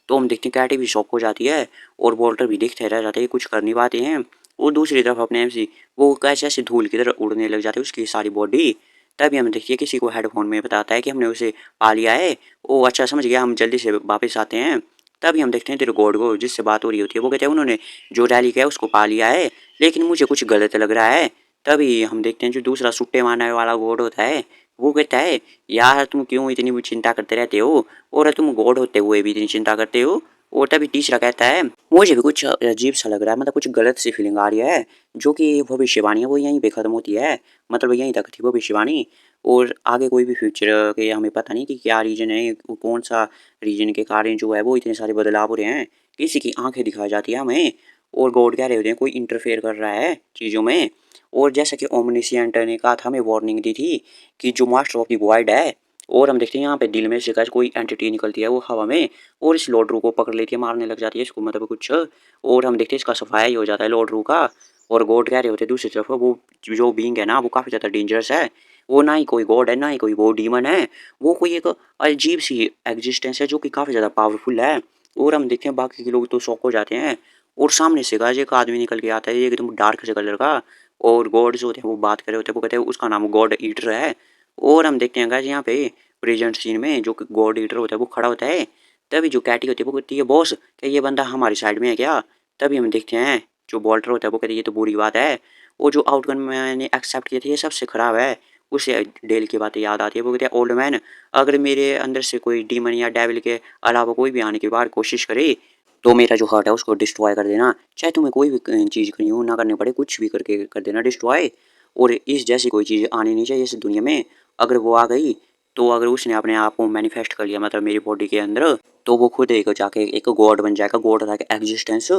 तो हम देखते हैं कैटी भी शॉक हो जाती है और वॉल्टर भी देखते रह जाते हैं, कुछ कर नहीं पाते हैं। और दूसरी तरफ अपने एमसी वो कैसे ऐसे धूल की तरह उड़ने लग जाते हैं उसकी सारी बॉडी। तभी हम देखिए किसी को हेडफोन में बताता है कि हमने उसे पा लिया है। ओ अच्छा समझ गया, हम जल्दी से वापस आते हैं। तभी हम देखते हैं तेरे गॉड को जिससे बात हो रही होती है, वो कहते हैं उन्होंने जो रैली किया है उसको पा लिया है, लेकिन मुझे कुछ गलत लग रहा है। तभी हम देखते हैं जो दूसरा सुट्टे मारने वाला गॉड होता है वो कहता है यार तुम क्यों इतनी चिंता करते रहते हो, और तुम गॉड होते हुए भी इतनी चिंता करते हो। और तभी तीसरा कहता है मुझे भी कुछ अजीब सा लग रहा है, मतलब कुछ गलत सी फीलिंग आ रही है। जो कि भविष्यवाणी है वो यहीं पे ख़त्म होती है, मतलब यहीं तक थी भविष्यवाणी। और आगे कोई भी फ्यूचर के हमें पता नहीं कि क्या रीजन है, कौन सा रीजन के कारण जो है वो इतने सारे बदलाव हो रहे हैं। किसी की आंखें दिखाई जाती है हमें, और गॉड कह रहे होते हैं कोई इंटरफेयर कर रहा है चीज़ों में। और जैसा कि ओमनिशिएंट ने कहा था, हमें वार्निंग दी थी कि जो मास्टर ऑफ द वॉइड है। और हम देखते हैं यहाँ पे दिल में से कोई एंटिटी निकलती है वो हवा में, और इस लॉर्ड रू को पकड़ लेती है, मारने लग जाती है इसको, मतलब कुछ। और हम देखते हैं इसका सफाया ही हो जाता है लॉर्ड रू का। और गॉड कह रहे होते हैं दूसरी तरफ वो जो बीइंग है ना वो काफ़ी ज़्यादा डेंजरस है। वो ना ही कोई गॉड है ना ही कोई वो डीमन है, वो कोई एक अजीब सी एग्जिस्टेंस है जो कि काफ़ी ज़्यादा पावरफुल है। और हम देखते हैं बाकी के लोग तो शॉक हो जाते हैं। और सामने से गाज एक आदमी निकल के आता है एकदम डार्क से कलर का, और गॉड जो होते हैं वो बात कर रहे होते हैं, वो कहते हैं उसका नाम गॉड ईटर है। और हम देखते हैं गाज यहाँ पे प्रेजेंट सीन में जो गॉड ईटर होता है वो खड़ा होता है। तभी जो कैटी होती है वो कहती है बॉस क्या ये बंदा हमारी साइड में है क्या। तभी हम देखते हैं जो वॉल्टर होता है वो कहते हैं ये तो बुरी बात है, वो जो आउटकम मैंने एक्सेप्ट किया था ये सबसे ख़राब है। उसे डेल की बातें याद आती है, वो कहते हैं ओल्ड मैन अगर मेरे अंदर से कोई डीमन या डेविल के अलावा कोई भी आने की बार कोशिश करे तो मेरा जो हार्ट है उसको डिस्ट्रॉय कर देना, चाहे तुम्हें कोई भी चीज़ करनी हो ना करनी पड़े, कुछ भी करके कर देना डिस्ट्रॉय। और इस जैसी कोई चीज़ आनी नहीं चाहिए इस दुनिया में, अगर वो आ गई तो अगर उसने अपने आप को मैनिफेस्ट कर लिया मतलब मेरी बॉडी के अंदर, तो वो खुद एक जाके एक गॉड बन जाएगा, गॉड लाइक एग्जिस्टेंस।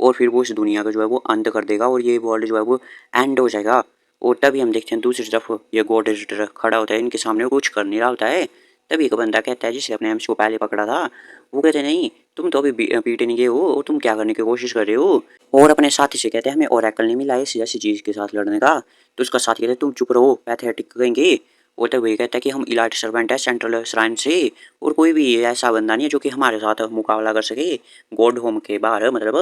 और फिर वो इस दुनिया का जो है वो अंत कर देगा और ये वर्ल्ड जो है वो एंड हो जाएगा। और तभी हम देखते हैं दूसरी तरफ ये गॉड एडिटर खड़ा होता है इनके सामने, वो कुछ कर नहीं रहा होता है। तभी एक बंदा कहता है जिसने अपने एम्स को पहले पकड़ा था, वो कहते हैं नहीं तुम तो अभी पीटे नहीं गए हो और तुम क्या करने की कोशिश कर रहे हो। और अपने साथी से कहते हैं हमें ओरेकल नहीं मिला है ऐसी ऐसी चीज के साथ लड़ने का। तो उसका साथी कहते हैं तुम चुप रहो पैथेटिक कहेंगे। वो तब वही कहता है कि हम इलाइट सर्वेंट है सेंट्रल श्राइन से, और कोई भी ऐसा बंदा नहीं है जो कि हमारे साथ मुकाबला कर सके गॉड होम के बाहर। मतलब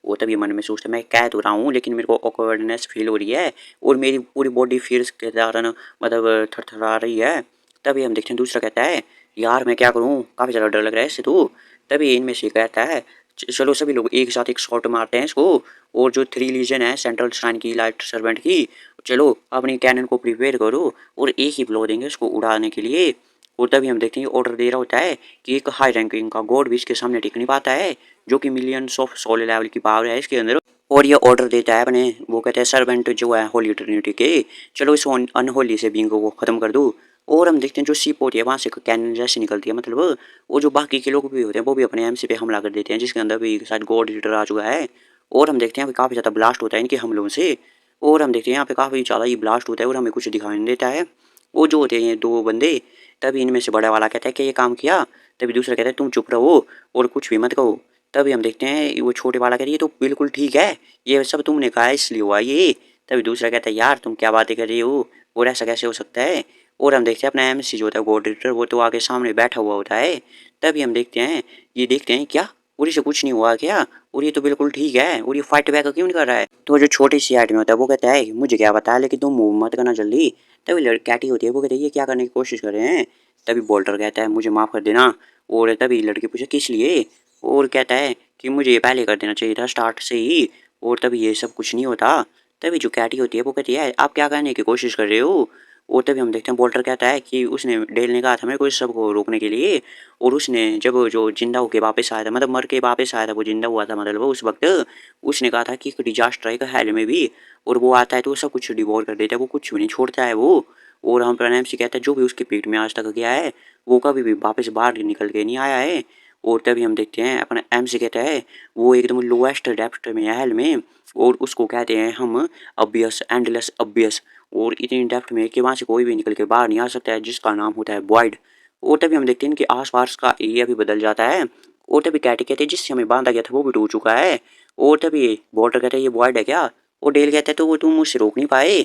वो तभी मन में सोचता है मैं कह तो रहा हूँ लेकिन मेरे को ऑकवर्डनेस फील हो रही है और मेरी पूरी बॉडी फियर्स के कारण मतलब थरथरा रही है। तभी हम देखते हैं दूसरा कहता है यार मैं क्या करूँ, काफ़ी ज़्यादा डर लग रहा है इससे तो। तभी इनमें से कहता है चलो सभी लोग एक साथ एक शॉट मारते हैं इसको। और जो 3 लीजन है सेंट्रल श्राइन की लाइट सर्वेंट की, चलो अपनी कैनन को प्रिपेयर करो और एक ही ब्लो देंगे उसको उड़ाने के लिए। और तभी हम देखते हैं ऑर्डर दे रहा होता है कि एक हाई रैंकिंग का गॉड भी इसके सामने टिक नहीं पाता है, जो कि मिलियंस ऑफ सोल लेवल की पावर है इसके अंदर। और ये ऑर्डर देता है अपने, वो कहते हैं सर्वेंट जो है होली ट्रिनिटी के, चलो इस अनहोली से बींग को खत्म कर दो। और हम देखते हैं जो सीप होती है वहाँ से कैनन जैसे निकलती है, मतलब वो जो बाकी के लोग भी होते हैं वो भी अपने एमसी पे हमला कर देते हैं, जिसके अंदर भी शायद गॉड लीडर आ चुका है। और हम देखते हैं काफ़ी ज़्यादा ब्लास्ट होता है इनके हमलों से। और हम देखते हैं यहाँ पे काफ़ी ज़्यादा ही ब्लास्ट होता है और हमें कुछ दिखाई नहीं देता है। वो जो होते हैं ये दो बंदे, तभी इनमें से बड़ा वाला कहता है कि ये काम किया, तभी दूसरा कहता है तुम चुप रहो और कुछ भी मत कहो। तभी हम देखते हैं वो छोटे वाला कहता है ये तो बिल्कुल ठीक है, ये सब तुमने कहा है इसलिए हुआ ये। तभी दूसरा कहता है यार तुम क्या बातें कर रही हो और ऐसा कैसे हो सकता है। और हम देखते हैं अपना एमसी जो होता है गॉड एडिटर, वो तो आगे सामने बैठा हुआ होता है। तभी हम देखते हैं ये देखते हैं क्या और इसे कुछ नहीं हुआ क्या, और ये तो बिल्कुल ठीक है और ये फाइट बैक क्यों नहीं कर रहा है। तो जो छोटी सी आइट में होता है वो कहता है मुझे क्या पता है लेकिन तुम मूव मत करना जल्दी। तभी कैटी होती है वो कहती है ये क्या करने की कोशिश कर रहे हैं। तभी बोल्टर कहता है मुझे माफ़ कर देना। और तभी लड़की पूछे किस लिए, और कहता है कि मुझे ये पहले कर देना चाहिए था स्टार्ट से ही, और तभी ये सब कुछ नहीं होता। तभी जो कैटी होती है वो कहती है आप क्या करने की कोशिश कर रहे हो। और तभी हम देखते हैं बोल्टर कहता है कि उसने डेल ने कहा था मेरे को इस सब को रोकने के लिए, और उसने जब जो जिंदा होके वापस आया था, मतलब मर के वापस आया था, वो जिंदा हुआ था मतलब उस वक्त उसने कहा था कि एक डिजास्टर आएगा हेल में भी, और वो आता है तो वो सब कुछ डिवोर कर देता है, वो कुछ भी नहीं छोड़ता है वो। और हम प्राणायाम से कहता है जो भी उसके पेट में आज तक गया है वो कभी भी वापस बाहर निकल के नहीं आया है। और तभी हम देखते हैं अपना एम से कहता है वो एकदम लोएस्ट डेप्थ में है हेल में, और उसको कहते हैं हम अबियस, एंडलेस अबियस, और इतनी डेप्थ में कि वहाँ से कोई भी निकल के बाहर नहीं आ सकता है, जिसका नाम होता है वॉइड। और तभी हम देखते हैं कि आसपास का एरिया भी बदल जाता है। और तभी कैटी कहते हैं जिससे हमें बांधा गया था वो भी टूट चुका है। और तभी वॉल्टर कहते हैं ये वॉइड है क्या, और डेल कहता है तो वो तुम मुझसे रोक नहीं पाए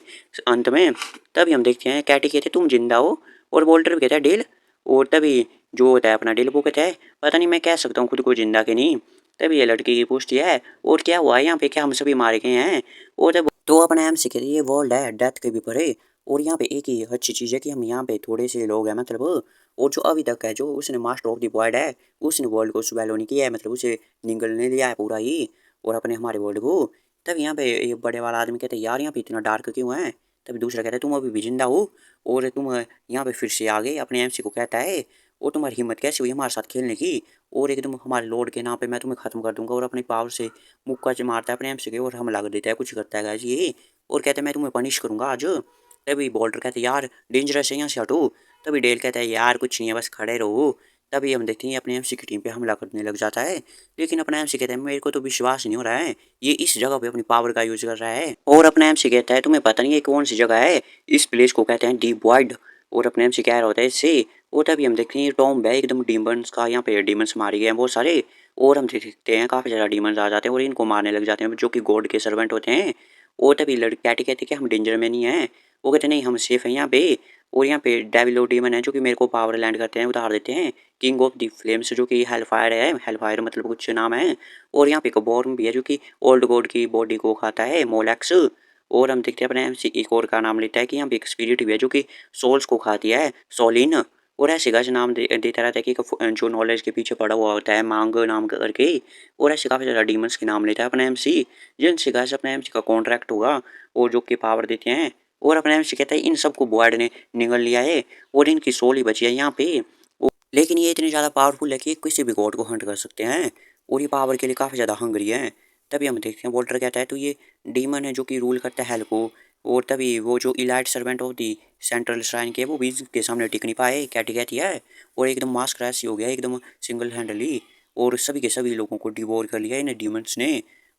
अंत में। तभी हम देखते हैं कैटी कहते हैं तुम जिंदा हो, और वॉल्टर भी कहता है डेल। और तभी जो होता है अपना डेल वो कहता है पता नहीं मैं कह सकता हूँ खुद को जिंदा कि नहीं। तभी ये लड़की पूछती है और क्या हुआ यहाँ पे, क्या हम सभी मारे गए हैं। और तब तो अपना एम सी कहती है ये वर्ल्ड है डेथ के भी परे, और यहाँ पे एक ही अच्छी चीज़ है कि हम यहाँ पे थोड़े से लोग हैं मतलब। और जो अभी तक है जो उसने मास्टर ऑफ द वॉइड है उसने वर्ल्ड को स्वेलो नहीं किया है, मतलब उसे निगलने लिया है पूरा ही और अपने हमारे वर्ल्ड को। तब यहाँ पे ये बड़े वाला आदमी कहते हैं यार यहाँ पे इतना डार्क क्यों है। तभी दूसरा कहता है तुम अभी भी जिंदा हो और तुम यहाँ पे फिर से आ गए, अपने एमसी को कहता है और तुम्हारी हिम्मत कैसे हुई हमारे साथ खेलने की, और एकदम हमारे लॉर्ड के नाम पे मैं तुम्हें खत्म कर दूंगा। और अपनी पावर से मुक्का मारता है अपने एमसी के और हमला कर देता है, कुछ करता है गाइस ये, और कहता है मैं तुम्हें पनिश करूंगा आज। तभी बॉल्टर कहते हैं यार डेंजरस है यहाँ से हटो। तभी डेल कहता है यार कुछ नहीं है बस खड़े रहो। तभी हम देखते हैं अपने एमसी की टीम पे हमला करने लग जाता है, लेकिन अपना एमसी कहता है मेरे को तो विश्वास नहीं हो रहा है ये इस जगह पे अपनी पावर का यूज कर रहा है। और अपना एमसी कहता है तुम्हें पता नहीं है कौन सी जगह है, इस प्लेस को कहते हैं डीप वॉइड। और अपने एमसी कह रहा होता है इससे। और तभी हम देखते हैं टॉम है एकदम डीमंस का, यहाँ पे डीमंस मारे गए हैं बहुत सारे, और हम देखते हैं काफ़ी ज़्यादा डीमंस आ जाते हैं और इनको मारने लग जाते हैं जो कि गॉड के सर्वेंट होते हैं। और तभी लड़की कैटी कहते हैं कि हम डेंजर में नहीं हैं, वो कहते नहीं हम सेफ हैं यहाँ पे। और यहाँ पे डेविल डीमन है जो कि मेरे को पावर लैंड करते हैं, उतार देते हैं किंग ऑफ द फ्लेम्स जो कि हेलफायर है, हेलफायर मतलब कुछ नाम है। और यहाँ पे एक बॉर्म भी है जो कि ओल्ड गॉड की बॉडी को खाता है, मोलैक्स। और हम देखते हैं अपने एमसी एक और का नाम लेता है कि यहाँ पे एक स्पिरिट भी है जो कि सोल्स को खाती है, सोलिन। और ऐसे गाइस नाम देता रहता है कि जो नॉलेज के पीछे पड़ा हुआ होता है मांग नाम करके। और ऐसे काफ़ी ज़्यादा डीमंस के नाम लेता है अपना एमसी, जिनसे गाइस अपने एमसी का कॉन्ट्रैक्ट होगा और जो कि पावर देते हैं। और अपना एमसी कहता है इन सबको बॉयड ने निगल लिया है और इनकी सोल ही बची है यहाँ पे। लेकिन ये इतने ज़्यादा पावरफुल है कि ये किसी भी गॉड को हंट कर सकते हैं और ये पावर के लिए काफ़ी ज़्यादा हंग्री है। तभी हम देखते हैं वोल्टर कहता है तो ये डीमन है जो कि रूल करता है हेल को। और तभी वो जो elite servant of the central shrine के वो भी के सामने टिक नहीं पाए, कैटी कहती है, और एकदम मास क्रैश हो गया एकदम सिंगल हैंडली, और सभी के सभी लोगों को डिवोर कर लिया इन डीमंस ने।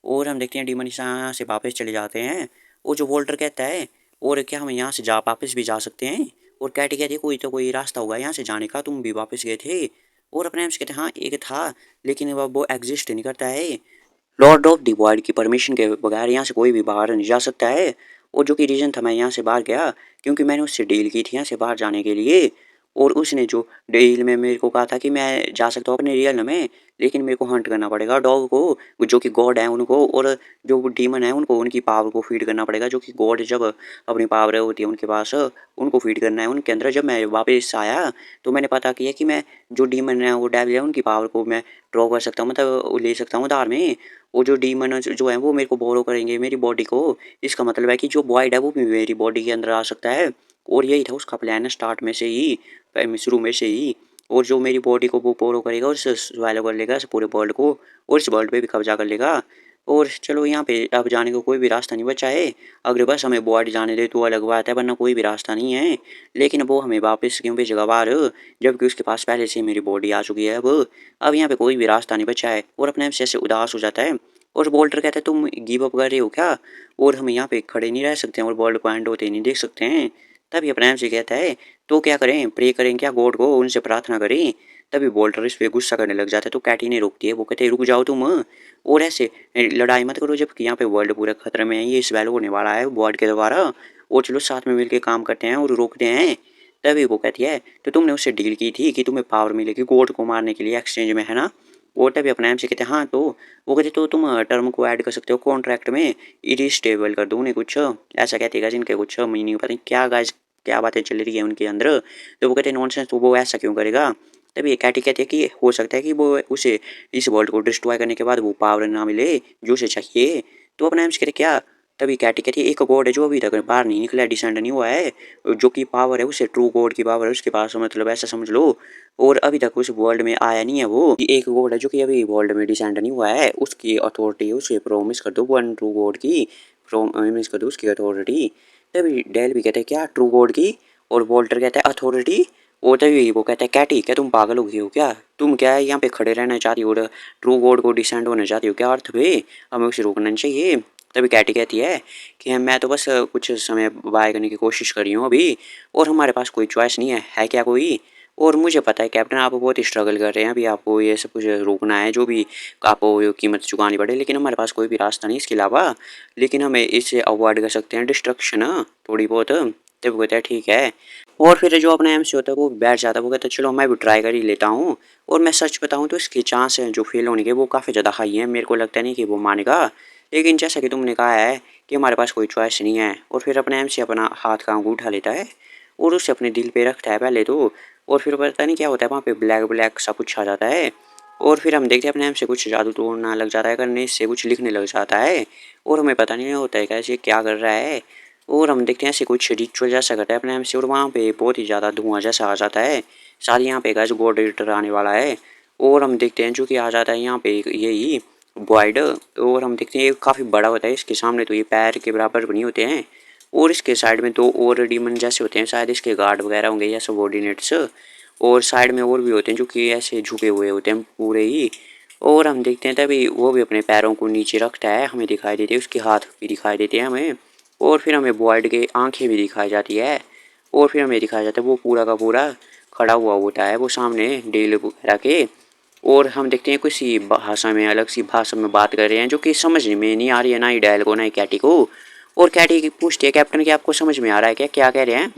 और हम देखते हैं डीमन यहाँ से वापस चले जाते हैं। और जो वोल्टर कहता है और क्या हम यहाँ से जा वापस भी जा सकते हैं। और कैटी कहती है कोई तो कोई रास्ता होगा यहाँ से जाने का, तुम भी वापस गए थे। और अपने आप से कहते हैं हाँ एक था, लेकिन अब वो एग्जिस्ट नहीं करता है। लॉर्ड ऑफ द वॉइड की परमिशन के बगैर यहाँ से कोई भी बाहर नहीं जा सकता है। और जो कि रीज़न था मैं यहाँ से बाहर गया, क्योंकि मैंने उससे डील की थी यहाँ से बाहर जाने के लिए। और उसने जो डील में मेरे को कहा था कि मैं जा सकता हूँ अपने रियल में, लेकिन मेरे को हंट करना पड़ेगा डॉग को, जो कि गॉड है उनको, और जो डीमन है उनको उनकी पावर को फीड करना पड़ेगा, जो कि गॉड जब अपनी पावर होती है उनके पास उनको फीड करना है उनके अंदर। जब मैं वापस आया तो मैंने पता किया कि मैं जो डीमन है वो डेविल है उनकी पावर को मैं ड्रॉ कर सकता हूँ, मतलब ले सकता हूँ उधार में। वो जो डीमन जो है वो मेरे को बोरो करेंगे मेरी बॉडी को। इसका मतलब है कि जो वॉइड है वो भी मेरी बॉडी के अंदर आ सकता है। और यही था उसका प्लान स्टार्ट में से ही, शुरू में से ही। और जो मेरी बॉडी को वो बोरो करेगा और स्वैलो कर लेगा इस पूरे वर्ल्ड को, और इस वर्ल्ड पे भी कब्जा कर लेगा। और चलो यहाँ पे अब जाने को कोई भी रास्ता नहीं बचा है। अगर बस हमें बॉडी जाने दे तो अलग बात है, वरना कोई भी रास्ता नहीं है। लेकिन वो हमें वापस क्यों भेजेगा बाहर, जबकि उसके पास पहले से मेरी बॉडी आ चुकी है। अब यहाँ पे कोई भी रास्ता नहीं बचा है। और अपने आप से ऐसे उदास हो जाता है। और बोल्टर कहता है तुम गिव अप कर रहे हो क्या, और हम यहाँ पे खड़े नहीं रह सकते हैं और वर्ल्ड को एंड होते नहीं देख सकते हैं। तभी अपने आप से कहता है तो क्या करें, प्रे करें क्या गॉड को, उनसे प्रार्थना करें। तभी बोल्टर इस पे गुस्सा करने लग जाता है। तो कैटी नहीं रोकती है, वो कहते हैं रुक जाओ तुम, और ऐसे लड़ाई मत करो, जबकि यहाँ पे वर्ल्ड पूरा खतरे में है, ये स्वेलो होने वाला है वर्ल्ड के द्वारा। और चलो साथ में मिलकर काम करते हैं और रोकते हैं। तभी वो कहती है तो तुमने उससे डील की थी कि तुम्हें पावर मिलेगी गॉड को मारने के लिए एक्सचेंज में, है ना। वो तभी अपने आप से कहते हैं हाँ, तो वो कहते तो तुम टर्म को ऐड कर सकते हो कॉन्ट्रैक्ट में, इरिस्टेबल कर दो उन्हें कुछ, ऐसा कहते हैं जिनके कुछ मीनिंग पता नहीं क्या गाइस, क्या बातें चल रही है उनके अंदर। तो वो कहते हैं नॉनसेंस, तो वो ऐसा क्यों करेगा। तभी ये कैटी कहती है कि हो सकता है कि वो उसे इस वर्ल्ड को डिस्ट्रॉय करने के बाद वो पावर ना मिले जो उसे चाहिए। तो अपने आप से कहते क्या। तभी कैटी कहती है एक गॉड है जो अभी तक बाहर नहीं निकला, डिसेंड नहीं हुआ है, जो कि पावर है उसे ट्रू गॉड की पावर है उसके पास, मतलब ऐसा समझ लो। और अभी तक उस वर्ल्ड में आया नहीं है वो, एक गॉड है जो कि अभी वर्ल्ड में डिसेंड नहीं हुआ है, उसकी अथॉरिटी उसे प्रोमिस कर दो वन ट्रू गॉड की, प्रोमिस कर दो उसकी अथॉरिटी। तभी डेल भी कहते हैं क्या ट्रू गॉड की, और वॉल्टर कहता है अथॉरिटी। और तभी वो कहता है कैटी क्या तुम पागल हो गई हो क्या, तुम क्या है यहाँ पे खड़े रहना चाहती हो और ट्रू गॉड को डिसेंड होना चाहती हो क्या अर्थ पे, हमें उसे रोकना नहीं चाहिए। तभी कैटी कहती है कि मैं तो बस कुछ समय बाय करने की कोशिश कर रही हूँ अभी, और हमारे पास कोई चॉइस नहीं है क्या कोई। और मुझे पता है कैप्टन आप बहुत स्ट्रगल कर रहे हैं, अभी आपको ये सब कुछ रोकना है, जो भी आपको कीमत चुकानी पड़े, लेकिन हमारे पास कोई भी रास्ता नहीं इसके अलावा। लेकिन हमें इससे अवॉइड कर सकते हैं डिस्ट्रक्शन थोड़ी बहुत। तब वो कहता है ठीक है। और फिर जो अपना एमसी होता है वो बैठ जाता है, वो कहता है चलो मैं भी ट्राई कर ही लेता हूँ। और मैं सच बताऊँ तो इसके चांस हैं जो फेल होने के वो काफ़ी ज़्यादा हाई हैं, मेरे को लगता नहीं कि वो मानेगा। लेकिन जैसा कि तुमने कहा है कि हमारे पास कोई चॉइस नहीं है। और फिर अपने एमसी अपना हाथ का अंगूठा उठा लेता है और उसे अपने दिल पे रखता है पहले तो। और फिर पता नहीं क्या होता है वहाँ पे ब्लैक ब्लैक सा कुछ आ जाता है। और फिर हम देखते हैं अपने एम से कुछ जादू टोना लग जाता है करने, इससे कुछ लिखने लग जाता है। और हमें पता नहीं होता है कैसे क्या कर रहा है। और हम देखते हैं ऐसे कुछ रिचुअल जैसा करता है अपने एम से, और वहाँ पे बहुत ही ज़्यादा धुआं जैसा आ जाता है। साथ ही यहाँ पे गैस गॉड एडिटर आने वाला है। और हम देखते हैं जो कि आ जाता है यहाँ पे यही बॉयड। और हम देखते हैं ये काफ़ी बड़ा होता है, इसके सामने तो ये पैर के बराबर बनी होते हैं। और इसके साइड में दो और डीमन जैसे होते हैं, शायद इसके गार्ड वगैरह होंगे या सबॉर्डिनेट्स। और साइड में और भी होते हैं जो कि ऐसे झुके हुए होते हैं पूरे ही। और हम देखते हैं तभी वो भी अपने पैरों को नीचे रखता है, हमें दिखाई देते हैं उसके हाथ भी दिखाई देते हैं हमें। और फिर हमें बॉयड के आंखें भी दिखाई जाती है। और फिर हमें दिखाया जाता है वो पूरा का पूरा खड़ा हुआ होता है वो सामने डेल वगैरह के। और हम देखते हैं किसी भाषा में, अलग सी भाषा में बात कर रहे हैं जो कि समझ में नहीं आ रही है, ना ही डायल को ना ही कैटी को। और कैटी पूछती है कैप्टन कि आपको समझ में आ रहा है क्या क्या कह रहे हैं।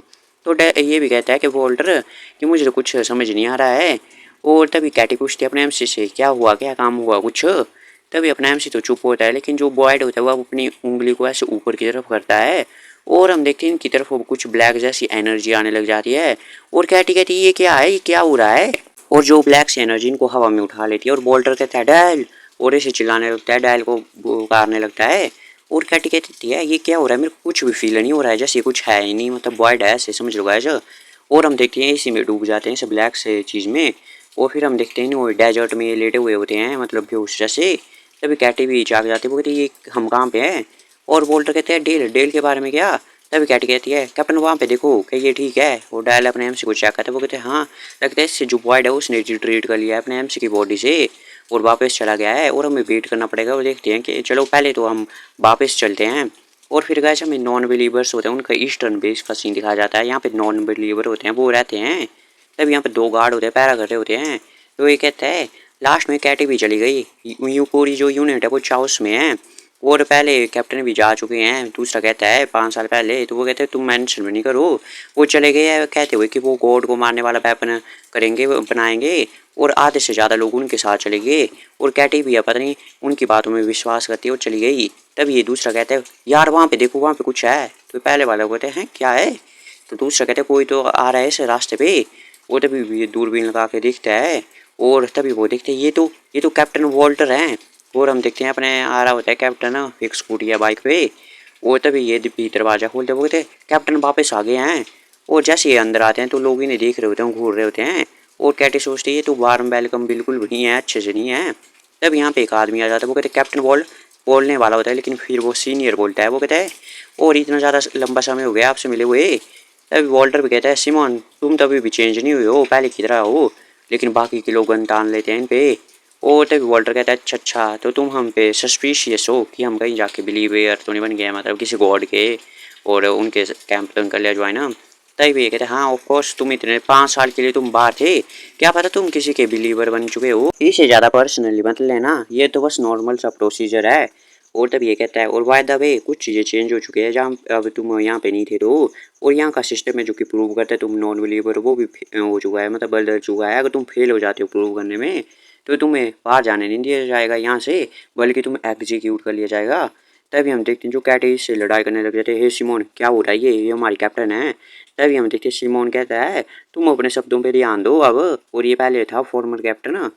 तो ये भी कहता है कि वोल्टर कि मुझे तो कुछ समझ नहीं आ रहा है। और तभी कैटी पूछती है अपने एमसी से क्या हुआ, क्या काम हुआ कुछ। तभी अपना एमसी तो चुप होता है, लेकिन जो बॉयड होता है वो अपनी उंगली को ऐसे ऊपर की तरफ करता है। और हम देखते हैं इनकी तरफ कुछ ब्लैक जैसी एनर्जी आने लग जाती है। और कैटी कहती है ये क्या है, ये क्या हो रहा है। और जो ब्लैक सी एनर्जी इनको हवा में उठा लेती है। और बोल्टर कहता है डायल, और इसे चिल्लाने लगता है, डायल को पुकारने लगता है। और कैटी कहती है ये क्या हो रहा है, मेरे को कुछ भी फील नहीं हो रहा है, जैसे कुछ है ही नहीं, मतलब बॉयड है ऐसे समझ लो गाइस। और हम देखते हैं इसी में डूब जाते हैं इस ब्लैक से चीज़ में। और फिर हम देखते हैं वो डेजर्ट में लेटे हुए होते हैं, मतलब बेहोश जैसे। तभी कैटी भी जाग जाती है, वो कहती है ये हम कहाँ पे हैं। और बोल्टर कहते हैं डेल, डेल के बारे में क्या। तभी कैटी कहती है कैप्टन वहाँ पे देखो क्या ये ठीक है। वो डायल अपने एमसी को चेक करता है, वो कहते हैं हाँ लगता है इससे जो बॉयड है उसने रिट्रीट कर लिया है अपने एमसी की बॉडी से। और वापस चला गया है और हमें वेट करना पड़ेगा। और देखते हैं कि चलो पहले तो हम वापस चलते हैं। और फिर गाइस हमें नॉन बिलीवर्स होते हैं उनका ईस्टर्न बेस का सीन दिखाया जाता है। यहाँ पे नॉन बिलीवर होते हैं वो रहते हैं, तब यहाँ पे 2 गार्ड होते हैं, पैरा कर रहे होते हैं। तो ये कहता है लास्ट में कैटी भी चली गई, यूं पूरी जो यूनिट है वो चाउस में है और पहले कैप्टन भी जा चुके हैं। दूसरा कहता है 5 साल पहले, तो वो कहते हैं तुम मेंशन भी नहीं करो, वो चले गए हैं कहते हुए कि वो गॉड को मारने वाला वेपन करेंगे बनाएंगे और आधे से ज़्यादा लोग उनके साथ चले गए। और कैटी भी है पता नहीं उनकी बातों में विश्वास करती है और चली गई। तब ये दूसरा कहता है यार वहाँ पे देखो वहाँ पे कुछ है। तो पहले वाला कहते हैं क्या है, तो दूसरा कहता है कोई तो आ रहा है इस रास्ते पे। वो तभी दूरबीन लगा के देखता है और तभी वो देखते हैं ये तो कैप्टन वॉल्टर हैं। और हम देखते हैं अपने आ रहा होता है कैप्टन एक स्कूटी या बाइक पे। और तभी ये भी दरवाज़ा खोलते वो कहते कैप्टन वापस आ गए हैं। और जैसे ये अंदर आते हैं तो लोग इन्हें देख रहे होते हैं, घूर रहे होते हैं। और कैटी सोचती है तो वार्म वेलकम बिल्कुल भी नहीं है, अच्छे से नहीं है। तब यहाँ पे एक आदमी आ जाता है, वो कहते कैप्टन वॉल्ट बोलने वाला होता है लेकिन फिर वो सीनियर बोलता है। वो कहता है और इतना ज़्यादा लंबा समय हो गया आपसे मिले हुए। तभी वॉल्टर भी कहता है सिमोन तुम तो अभी भी चेंज नहीं हुए हो, पहले की तरह हो। लेकिन बाकी के लोग गन तान लेते हैं इन पे। और तभी वॉल्टर कहता है अच्छा तो तुम हम पे सस्पिशियस हो कि हम कहीं जाके बिलीवर तो नहीं बन गए, मतलब किसी गॉड के और उनके कैंप तो कर लिया जो है ना। तभी ये कहते हैं हाँ ऑफ कोर्स तुम इतने 5 साल के लिए तुम बाहर थे, क्या पता तुम किसी के बिलीवर बन चुके हो, इससे ज़्यादा पर्सनली मत लेना, ये तो बस नॉर्मल सा प्रोसीजर है। और तब ये कहता है और बाय द वे कुछ चीज़ें चेंज हो चुकी है जहाँ अब तुम यहाँ पे नहीं थे तो। और यहाँ का सिस्टम है जो कि प्रूव करता है तुम नॉन बिलीवर वो भी हो चुका है, मतलब बदल चुका है। अगर तुम फेल हो जाते हो प्रूव करने में तो तुम्हें बाहर जाने नहीं दिया जाएगा यहाँ से, बल्कि तुम्हें एग्जीक्यूट कर लिया जाएगा। तभी हम देखते हैं जो कैटी से लड़ाई करने लग जाते हैं, हे सिमोन क्या हो रहा है, ये हमारी कैप्टन है। तभी हम देखते हैं सिमोन कहता है तुम अपने शब्दों पे ध्यान दो अब, और ये पहले था फॉर्मर कैप्टन।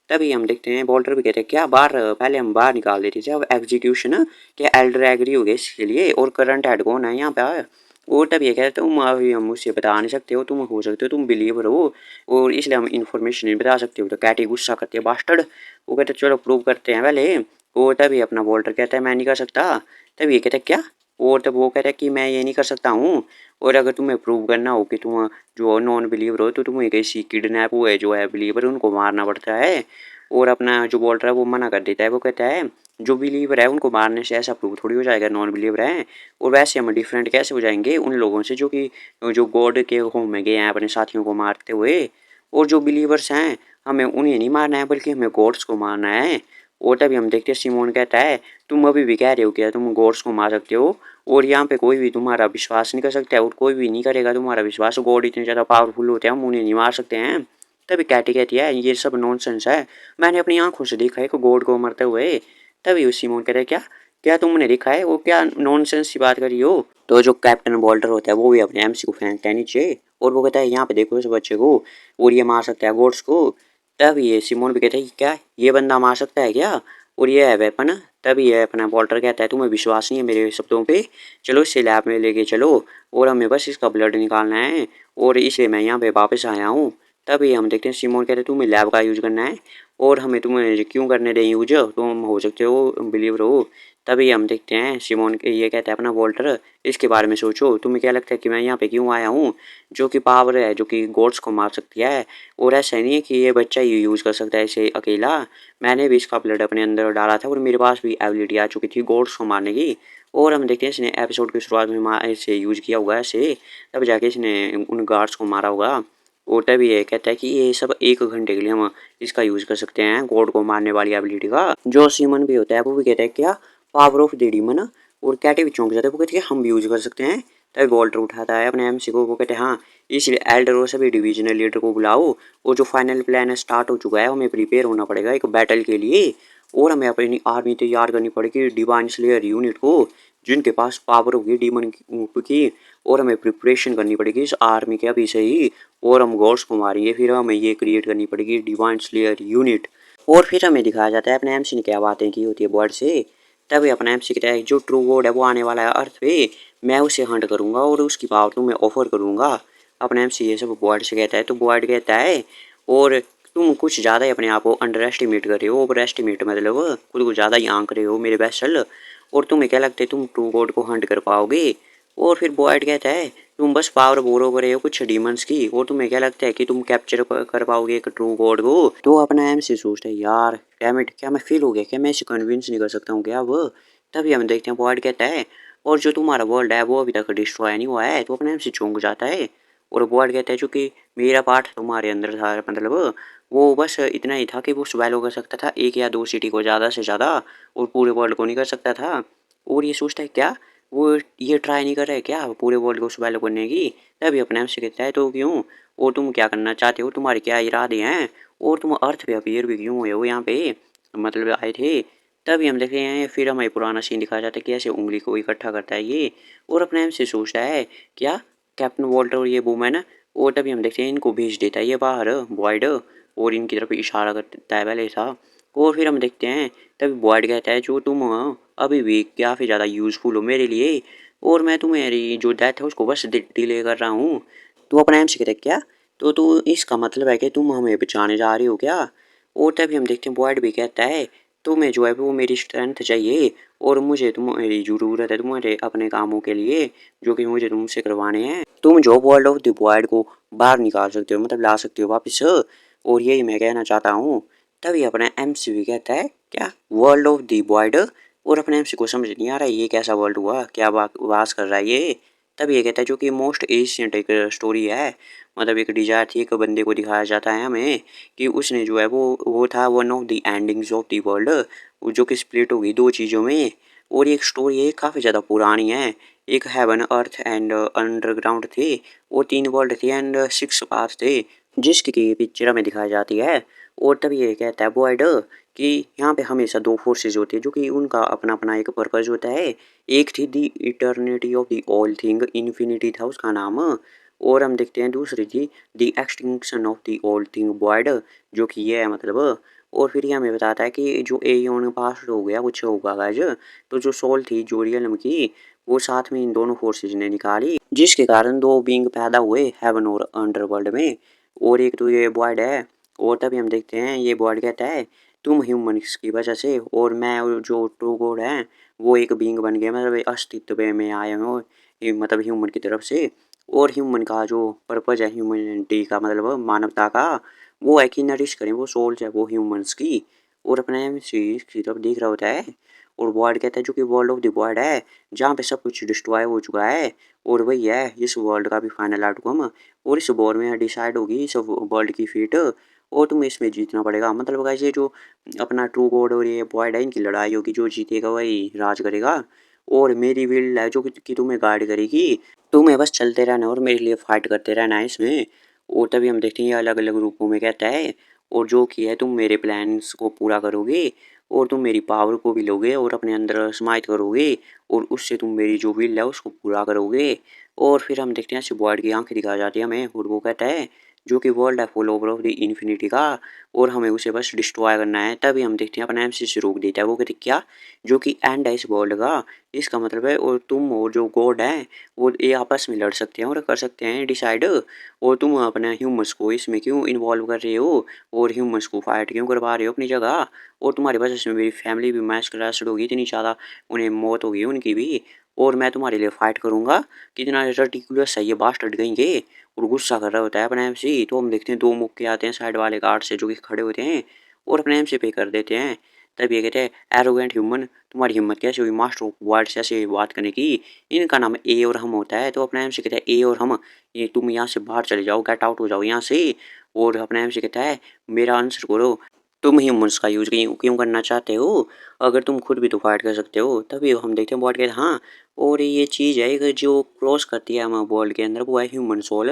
तभी हम देखते हैं वॉल्टर भी कहते हैं क्या बाहर पहले हम बाहर निकाल देते थे, अब एग्जीक्यूशन क्या एल्डर एग्री हो गए इसके लिए, और करंट हेड कौन है यहाँ पे। और तब ये कहते तुम अभी हम मुझसे बता नहीं सकते हो, तुम हो सकते हो तुम बिलीवर हो और इसलिए हम इन्फॉर्मेशन नहीं बता सकते हो। तो कैटी गुस्सा करते हैं बास्टर्ड, वो कहते चलो प्रूव करते हैं पहले। और तभी अपना वॉल्टर कहता है मैं नहीं कर सकता। तब ये कहता है क्या, और तब वो कहता है कि मैं ये नहीं कर सकता हूँ, और अगर तुम्हें प्रूव करना हो कि तुम जो नॉन बिलीवर हो तो तुम्हें किसी किडनैप हुए जो है बिलीवर उनको मारना पड़ता है। और अपना जो वॉल्टर है वो मना कर देता है, वो कहता है जो बिलीवर है उनको मारने से ऐसा प्रूव थोड़ी हो जाएगा नॉन बिलीवर है, और वैसे हम डिफरेंट कैसे हो जाएंगे उन लोगों से जो गॉड के होम में गए हैं अपने साथियों को मारते हुए। और जो बिलीवर्स हैं हमें उन्हें नहीं मारना है बल्कि हमें गॉड्स को मारना है। और तभी हम देखते हैं सिमोन कहता है तुम अभी भी कह रहे हो क्या तुम गॉड्स को मार सकते हो, और यहाँ पे कोई भी तुम्हारा विश्वास नहीं कर सकता है और कोई भी नहीं करेगा तुम्हारा विश्वास, गॉड इतने ज़्यादा पावरफुल होते हैं हम उन्हें नहीं मार सकते हैं। तभी कैटी कहती है ये सब नॉनसेंस है, मैंने अपनी आंखों से देखा है कि गॉड को मरते हुए। तभी उस सिमोन कहता है क्या क्या तुमने देखा है, वो क्या नॉनसेंस की बात करी हो। तो जो कैप्टन वॉल्टर होता है वो भी अपने एमसी को फेंकता है नीचे और वो कहता है यहाँ पे देखो इस बच्चे को, और ये मार सकता है गॉड्स को। तब ये सिमोन भी कहता है क्या ये बंदा मार सकता है क्या, और ये है वेपन। तभी ये अपना वॉल्टर कहता है तुम्हें विश्वास नहीं है मेरे शब्दों पे, चलो इसे लैब में लेके चलो और हमें बस इसका ब्लड निकालना है और इसलिए मैं यहाँ पे वापस आया हूँ। तभी हम देखते हैं सिमोन कहते हैं तुम्हें लैब का यूज करना है और हमें तुम्हें क्यों करने दें यूज, तुम हो सकते हो बिलीवर हो। तभी हम देखते हैं सिमोन के ये कहता है अपना वॉल्टर इसके बारे में सोचो, तुम्हें क्या लगता है कि मैं यहाँ पे क्यों आया हूँ, जो कि पावर है जो कि गॉड्स को मार सकती है, और ऐसा नहीं है कि ये बच्चा ही यूज़ कर सकता है इसे अकेला, मैंने भी इसका ब्लड अपने अंदर डाला था और मेरे पास भी एबिलिटी आ चुकी थी गॉड्स को मारने की। और हम देखते हैं इसने एपिसोड की शुरुआत में इसे यूज़ किया होगा ऐसे, तब जाके इसने उन गार्ड्स को मारा होगा। और तभी ये कहता है कि ये सब 1 घंटे के लिए हम इसका यूज़ कर सकते हैं गॉड को मारने वाली एबिलिटी का। जो सीमन भी होता है वो भी कहता है क्या पावर ऑफ द डीमन, और कैटे भी चौंक जाता है, वो कहते हैं हम भी यूज़ कर सकते हैं। तभी वॉल्टर उठाता है अपने एमसी को, वो कहते हैं हाँ इसलिए एल्डर और सभी डिविजनल लीडर को बुलाओ, और जो फाइनल प्लान है स्टार्ट हो चुका है, हमें प्रिपेयर होना पड़ेगा एक बैटल के लिए, और हमें अपनी आर्मी तैयार करनी पड़ेगी डिवाइन स्लेयर यूनिट को जिनके पास पावर होगी डीमन की, और हमें प्रिपरेशन करनी पड़ेगी इस आर्मी के अभी से ही, और हम गॉड्स को मारेंगे, फिर हमें ये क्रिएट करनी पड़ेगी डिवाइन स्लेयर यूनिट। और फिर हमें दिखाया जाता है अपने एमसी ने क्या बातें की होती है बर्ड से। तभी अपना एमसी कहता है जो ट्रू गॉड है वो आने वाला है अर्थ पे, मैं उसे हंट करूंगा और उसकी पावर तुम्हें ऑफर करूंगा। अपना एमसी ये सब बॉयड से कहता है, तो बॉयड कहता है और तुम कुछ ज़्यादा ही अपने आप को अंडर एस्टिमेट कर रहे हो, ओवर एस्टिमेट मतलब खुद को ज़्यादा ही आंक रहे हो मेरे वैसल, और तुम्हें क्या लगता है तुम ट्रू गॉड को हंट कर पाओगे। और फिर बॉयड कहता है तुम बस पावर बोरो कर रहे हो कुछ डीमंस की, और तुम्हें क्या लगता है कि तुम कैप्चर कर पाओगे एक ट्रू गॉड को? तो अपना एम से सोचता है यार डैम इट, क्या मैं फेल हो गया क्या, मैं इसे कन्विंस नहीं कर सकता हूँ क्या वो? तभी हम देखते हैं बॉयड कहता है और जो तुम्हारा वर्ल्ड है वो अभी तक डिस्ट्रॉय नहीं हुआ है। तो अपने एम से चौंक जाता है और बॉयड कहता है जो कि मेरा पार्ट तुम्हारे अंदर था, मतलब वो बस इतना ही था कि वो स्वैलो कर सकता था एक या दो सिटी को ज़्यादा से ज़्यादा, और पूरे वर्ल्ड को नहीं कर सकता था। और ये सोचता है क्या वो ये ट्राई नहीं कर रहा है क्या पूरे वर्ल्ड को स्वैलो करने की? तभी अपने आप से कहता है तो क्यों, और तुम क्या करना चाहते हो, तुम्हारे क्या इरादे हैं, और तुम अर्थ पे अपीयर भी क्यों हुए हो यहाँ पे, मतलब आए थे? तभी हम देखते हैं फिर हमें पुराना सीन दिखाया जाता है कि ऐसे उंगली को इकट्ठा करता है ये, और अपने आप से सोचता है क्या कैप्टन वॉल्टर और ये वूमेन, और तभी हम देखते हैं इनको भेज देता है ये बाहर बॉयड, और इनकी तरफ इशारा करता है पहले था। और फिर हम देखते हैं तभी बॉयड कहता है जो तुम अभी भी काफ़ी ज़्यादा यूज़फुल हो मेरे लिए, और मैं तुम्हारी जो डेथ है उसको बस डिले कर रहा हूँ। तो अपना एम से कहता है क्या, तो तू इसका मतलब है कि तुम हमें बचाने जा रही हो क्या? और तभी हम देखते हैं बॉयड भी कहता है तुम्हें जो है वो मेरी स्ट्रेंथ चाहिए, और मुझे तुम्हारी ज़रूरत है तुम्हारे अपने कामों के लिए जो कि मुझे तुमसे करवाने हैं। तुम जो वर्ल्ड ऑफ द बॉयड को बाहर निकाल सकते हो, मतलब ला सकते हो वापस, और यही मैं कहना चाहता हूँ। तभी अपना एमसी भी कहता है क्या वर्ल्ड ऑफ दी बॉयड, और अपने एमसी को समझ नहीं आ रहा है ये कैसा वर्ल्ड हुआ, क्या बकवास कर रहा है ये। तब ये कहता है जो कि मोस्ट एशियंट एक स्टोरी है, मतलब एक डिजायर थी एक बंदे को दिखाया जाता है हमें कि उसने जो है वो था one of the endings of the world, जो कि स्प्लिट हो गई दो चीज़ों में। और ये एक स्टोरी है काफ़ी ज़्यादा पुरानी है, एक हेवन अर्थ एंड अंडरग्राउंड थे, वो तीन वर्ल्ड थे एंड सिक्स पाथ थे जिसकी की पिक्चर में दिखाई जाती है। और तब ये कहता है बॉयड कि यहाँ पे हमेशा दो फोर्सेस होती है जो कि उनका अपना अपना एक पर्पज़ होता है। एक थी the eternity of the all thing, infinity था उसका नाम, और हम देखते हैं दूसरी थी the extinction of the all thing void, जो कि ये है मतलब। और फिर ये हमें बताता है कि जो एयोन पास हो गया कुछ होगा गाइज, तो जो सोल थी जोरियलम की वो साथ में इन दोनों फोर्सेज ने निकाली जिसके कारण दो बींग पैदा हुए हेवन और अंडरवर्ल्ड में, और एक तो ये बॉयड है। और तभी हम देखते हैं ये बॉयड कहता है तुम ह्यूमन्स की वजह से और मैं और जो ट्रू गॉड है वो एक बींग बन गया, मतलब अस्तित्व में आए हो मतलब ह्यूमन की तरफ से। और ह्यूमन का जो पर्पज है ह्यूमनिटी का, मतलब मानवता का, वो है कि नरिश करें वो सोल्स है वो ह्यूमंस की, और अपने की तरफ देख रहा होता है। और बॉयड कहता है जो कि वर्ल्ड ऑफ द बॉयड है जहाँ पे सब कुछ डिस्ट्रॉय हो चुका है, और वही है इस वर्ल्ड का भी फाइनल आउटकम, और इस वॉर में डिसाइड होगी इस वर्ल्ड की फेट, और तुम्हें इसमें जीतना पड़ेगा। मतलब गाइस ये जो अपना ट्रू गॉड और ये बॉयड है इनकी लड़ाई होगी, जो जीतेगा वही राज करेगा, और मेरी विल है जो कि तुम्हें गाइड करेगी, तुम्हें बस चलते रहना और मेरे लिए फाइट करते रहना है इसमें। और तभी हम देखते हैं ये अलग अलग रूपों में कहता है और जो कि है तुम मेरे प्लान्स को पूरा करोगे, और तुम मेरी पावर को भी लोगे और अपने अंदर समाहित करोगे, और उससे तुम मेरी जो विल है उसको पूरा करोगे। और फिर हम देखते हैं ऐसे बॉयड की आंखें दिखाई जाती है हमें, और वो कहता है जो कि वर्ल्ड है full over of the infinity का, और हमें उसे बस डिस्ट्रॉय करना है। तभी हम देखते हैं अपना एम से रोक देता है, वो कहते क्या जो कि एंड है इस वर्ल्ड का, इसका मतलब है और तुम और जो गॉड है वो ये आपस में लड़ सकते हैं और कर सकते हैं डिसाइड, और तुम अपने ह्यूमंस को इसमें क्यों इन्वॉल्व कर रहे हो और ह्यूमंस को फाइट क्यों करवा रहे हो अपनी जगह, और तुम्हारी वजह से मेरी फैमिली भी मैच क्रैश होगी इतनी ज़्यादा, उन्हें मौत होगी उनकी भी, और मैं तुम्हारे लिए फाइट करूंगा। कितना रेडिकुलस है ये बास्टर्ड कहेंगे, और गुस्सा कर रहा होता है अपने एमसी। तो हम देखते हैं दो मुक्के आते हैं साइड वाले गार्ड से जो कि खड़े होते हैं और अपने एमसी पे कर देते हैं। तब ये कहते हैं एरोगेंट ह्यूमन, तुम्हारी हिम्मत कैसे हुई मास्टर ऑफ वर्ड्स ऐसे बात करने की, इनका नाम ए और हम होता है। तो अपने एमसी कहता है ए और हम, ये तुम यहाँ से बाहर चले जाओ, गेट आउट हो जाओ यहाँ से। और अपने एमसी कहता है मेरा आंसर करो, तुम ह्यूमंस का यूज क्यों क्यों करना चाहते हो, अगर तुम खुद भी तो फाइट कर सकते हो। तभी हम देखते हैं बॉड के हाँ, और ये चीज़ है कि जो क्रॉस करती है हमारे वर्ल्ड के अंदर वो है ह्यूमन सोल,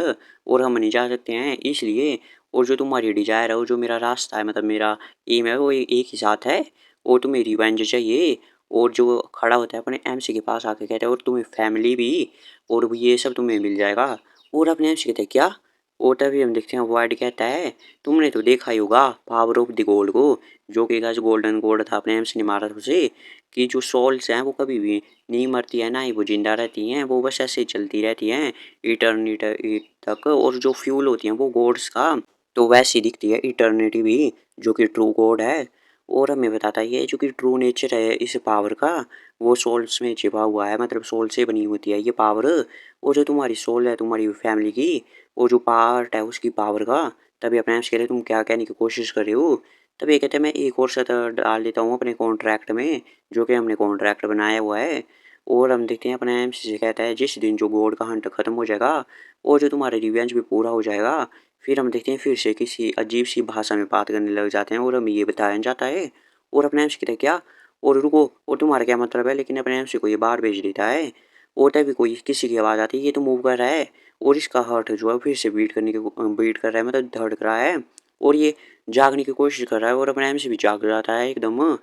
और हम नहीं जा सकते हैं इसलिए। और जो तुम्हारी डिजायर है और जो मेरा रास्ता है, मतलब मेरा एम है वो एक ही साथ है, और तुम्हें रिवेंज चाहिए। और जो खड़ा होता है अपने एमसी के पास आके कहता है और तुम्हें फैमिली भी, और ये सब तुम्हें मिल जाएगा। और अपने एमसी कहते हैं क्या, और तभी हम देखते हैं वाइड कहता है तुमने तो देखा ही होगा पावर ऑफ द गोल्ड को, जो कि गाइस गोल्डन गोल्ड था अपने एमसी ने मारा था उसे, कि जो सोल्स हैं वो कभी भी नहीं मरती है ना ही वो जिंदा रहती हैं, वो बस ऐसे चलती रहती हैं इटर्निटी तक, और जो फ्यूल होती हैं वो गॉड्स का, तो वैसी दिखती है इटर्निटी भी जो कि ट्रू गॉड है। और हमें बताता है ये जो कि ट्रू नेचर है इस पावर का, वो सोल्स में छिपा हुआ है, मतलब सोल से बनी होती है ये पावर। और जो तुम्हारी सोल है तुम्हारी फैमिली की, वो जो पार्ट है उसकी पावर का। तभी अपने आप से कह रहे तुम क्या कहने की कोशिश कर रहे हो। तब ये कहते हैं मैं एक और शर्त डाल देता हूँ अपने कॉन्ट्रैक्ट में, जो कि हमने कॉन्ट्रैक्ट बनाया हुआ है। और हम देखते हैं अपने एमसी से कहता है जिस दिन जो गॉड का हंट खत्म हो जाएगा और जो तुम्हारा रिवेंज भी पूरा हो जाएगा, फिर हम देखते हैं फिर से किसी अजीब सी भाषा में बात करने लग जाते हैं और हमें ये बताया जाता है। और अपने एमसी कहते हैं क्या, और रुको और तुम्हारा क्या मतलब है, लेकिन अपने एमसी को ये बाहर भेज देता है। और तभी कोई किसी की आवाज़ आती है ये तो मूव कर रहा है और इसका हार्ट जो है फिर से बीट कर रहा है, मतलब धड़क रहा है। और ये जागने की कोशिश कर रहा है और अपने एमसी भी जाग जाता है एकदम।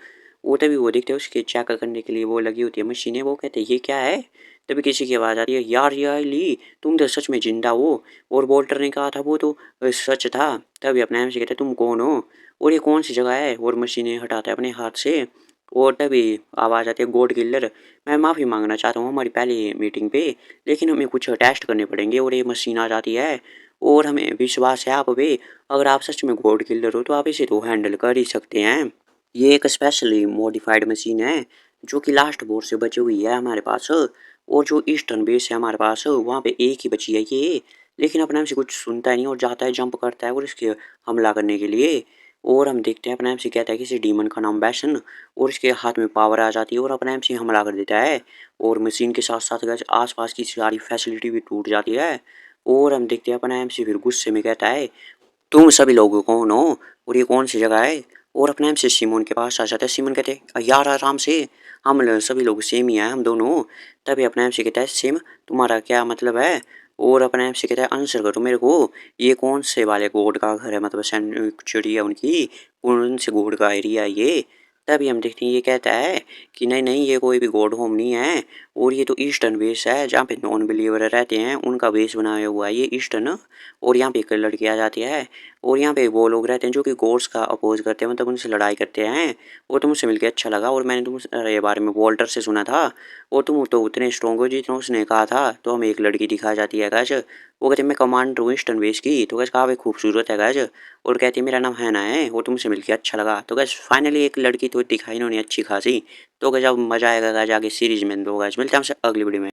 वो तभी वो देखते हैं उसके चेक करने के लिए वो लगी होती है मशीनें, वो कहते हैं ये क्या है। तभी किसी की आवाज़ आती है यार ये ली तुम तो सच में जिंदा हो। और वोल्टर ने कहा था वो तो सच था। तभी अपने एमसी कहते हैं तुम कौन हो और ये कौन सी जगह है, और मशीनें हटाता है अपने हाथ से। और तभी आवाज़ आती है गॉड किलर, मैं माफ़ी मांगना चाहता हूँ हमारी पहली मीटिंग पे, लेकिन हमें कुछ टेस्ट करने पड़ेंगे। और ये मशीन आ जाती है और हमें विश्वास है आप पे, अगर आप सच में गॉड किलर हो तो आप इसे तो हैंडल कर ही सकते हैं। ये एक स्पेशली मॉडिफाइड मशीन है जो कि लास्ट वॉर से बची हुई है हमारे पास। और जो ईस्टर्न बेस है हमारे पास वहाँ पे एक ही बची है ये, लेकिन अपने आप से कुछ सुनता ही नहीं और जाता है जंप करता है और इसके हमला करने के लिए। और हम देखते हैं अपने आप से कहता है किसी डीमन का नाम बैशन, और इसके हाथ में पावर आ जाती है और अपने आप से हमला कर देता है। और मशीन के साथ साथ आस पास की सारी फैसिलिटी भी टूट जाती है। और हम देखते हैं अपने आप से फिर गुस्से में कहता है तुम सभी लोग कौन हो और ये कौन सी जगह है। और अपने हम से सिमोन के पास आ जाता है। सिमोन कहते यार आराम से, सभी लोग सेम ही हैं हम दोनों। तभी अपने आप से कहता है सिम तुम्हारा क्या मतलब है। और अपने आप से कहता है आंसर करो मेरे को, ये कौन से वाले गॉड का घर है, मतलब सेंचुरी है उनकी, कौन से गॉड का एरिया है ये। तभी हम देखते हैं ये कहता है कि नहीं नहीं ये कोई भी गॉड होम नहीं है, और ये तो ईस्टर्न बेस है जहाँ पे नॉन बिलीवर रहते हैं उनका बेस बनाया हुआ है ये ईस्टर्न। और यहाँ पे एक लड़की आ जाती है और यहाँ पे वो लोग रहते हैं जो कि गॉड्स का अपोज करते हैं, मतलब उनसे लड़ाई करते हैं। और तुमसे मिलकर अच्छा लगा और मैंने तुम्हारे बारे में वॉल्टर से सुना था, और तुम तो उतने स्ट्रॉन्ग हो जितना उसने कहा था। तो हमें एक लड़की दिखा जाती है गज, वो कहती है मैं कमांडर हूँ ईस्टर्न बेस की। तो गज काफ़ी खूबसूरत है गज, और कहती है मेरा नाम हैना है और तुमसे मिलकर अच्छा लगा। तो गज फाइनली एक लड़की तो दिखाई इन्होंने अच्छी खासी। तो गज अब मज़ा आएगा गज आगे सीरीज में। दो गज मिलते हैं हमसे अगली वीडियो में।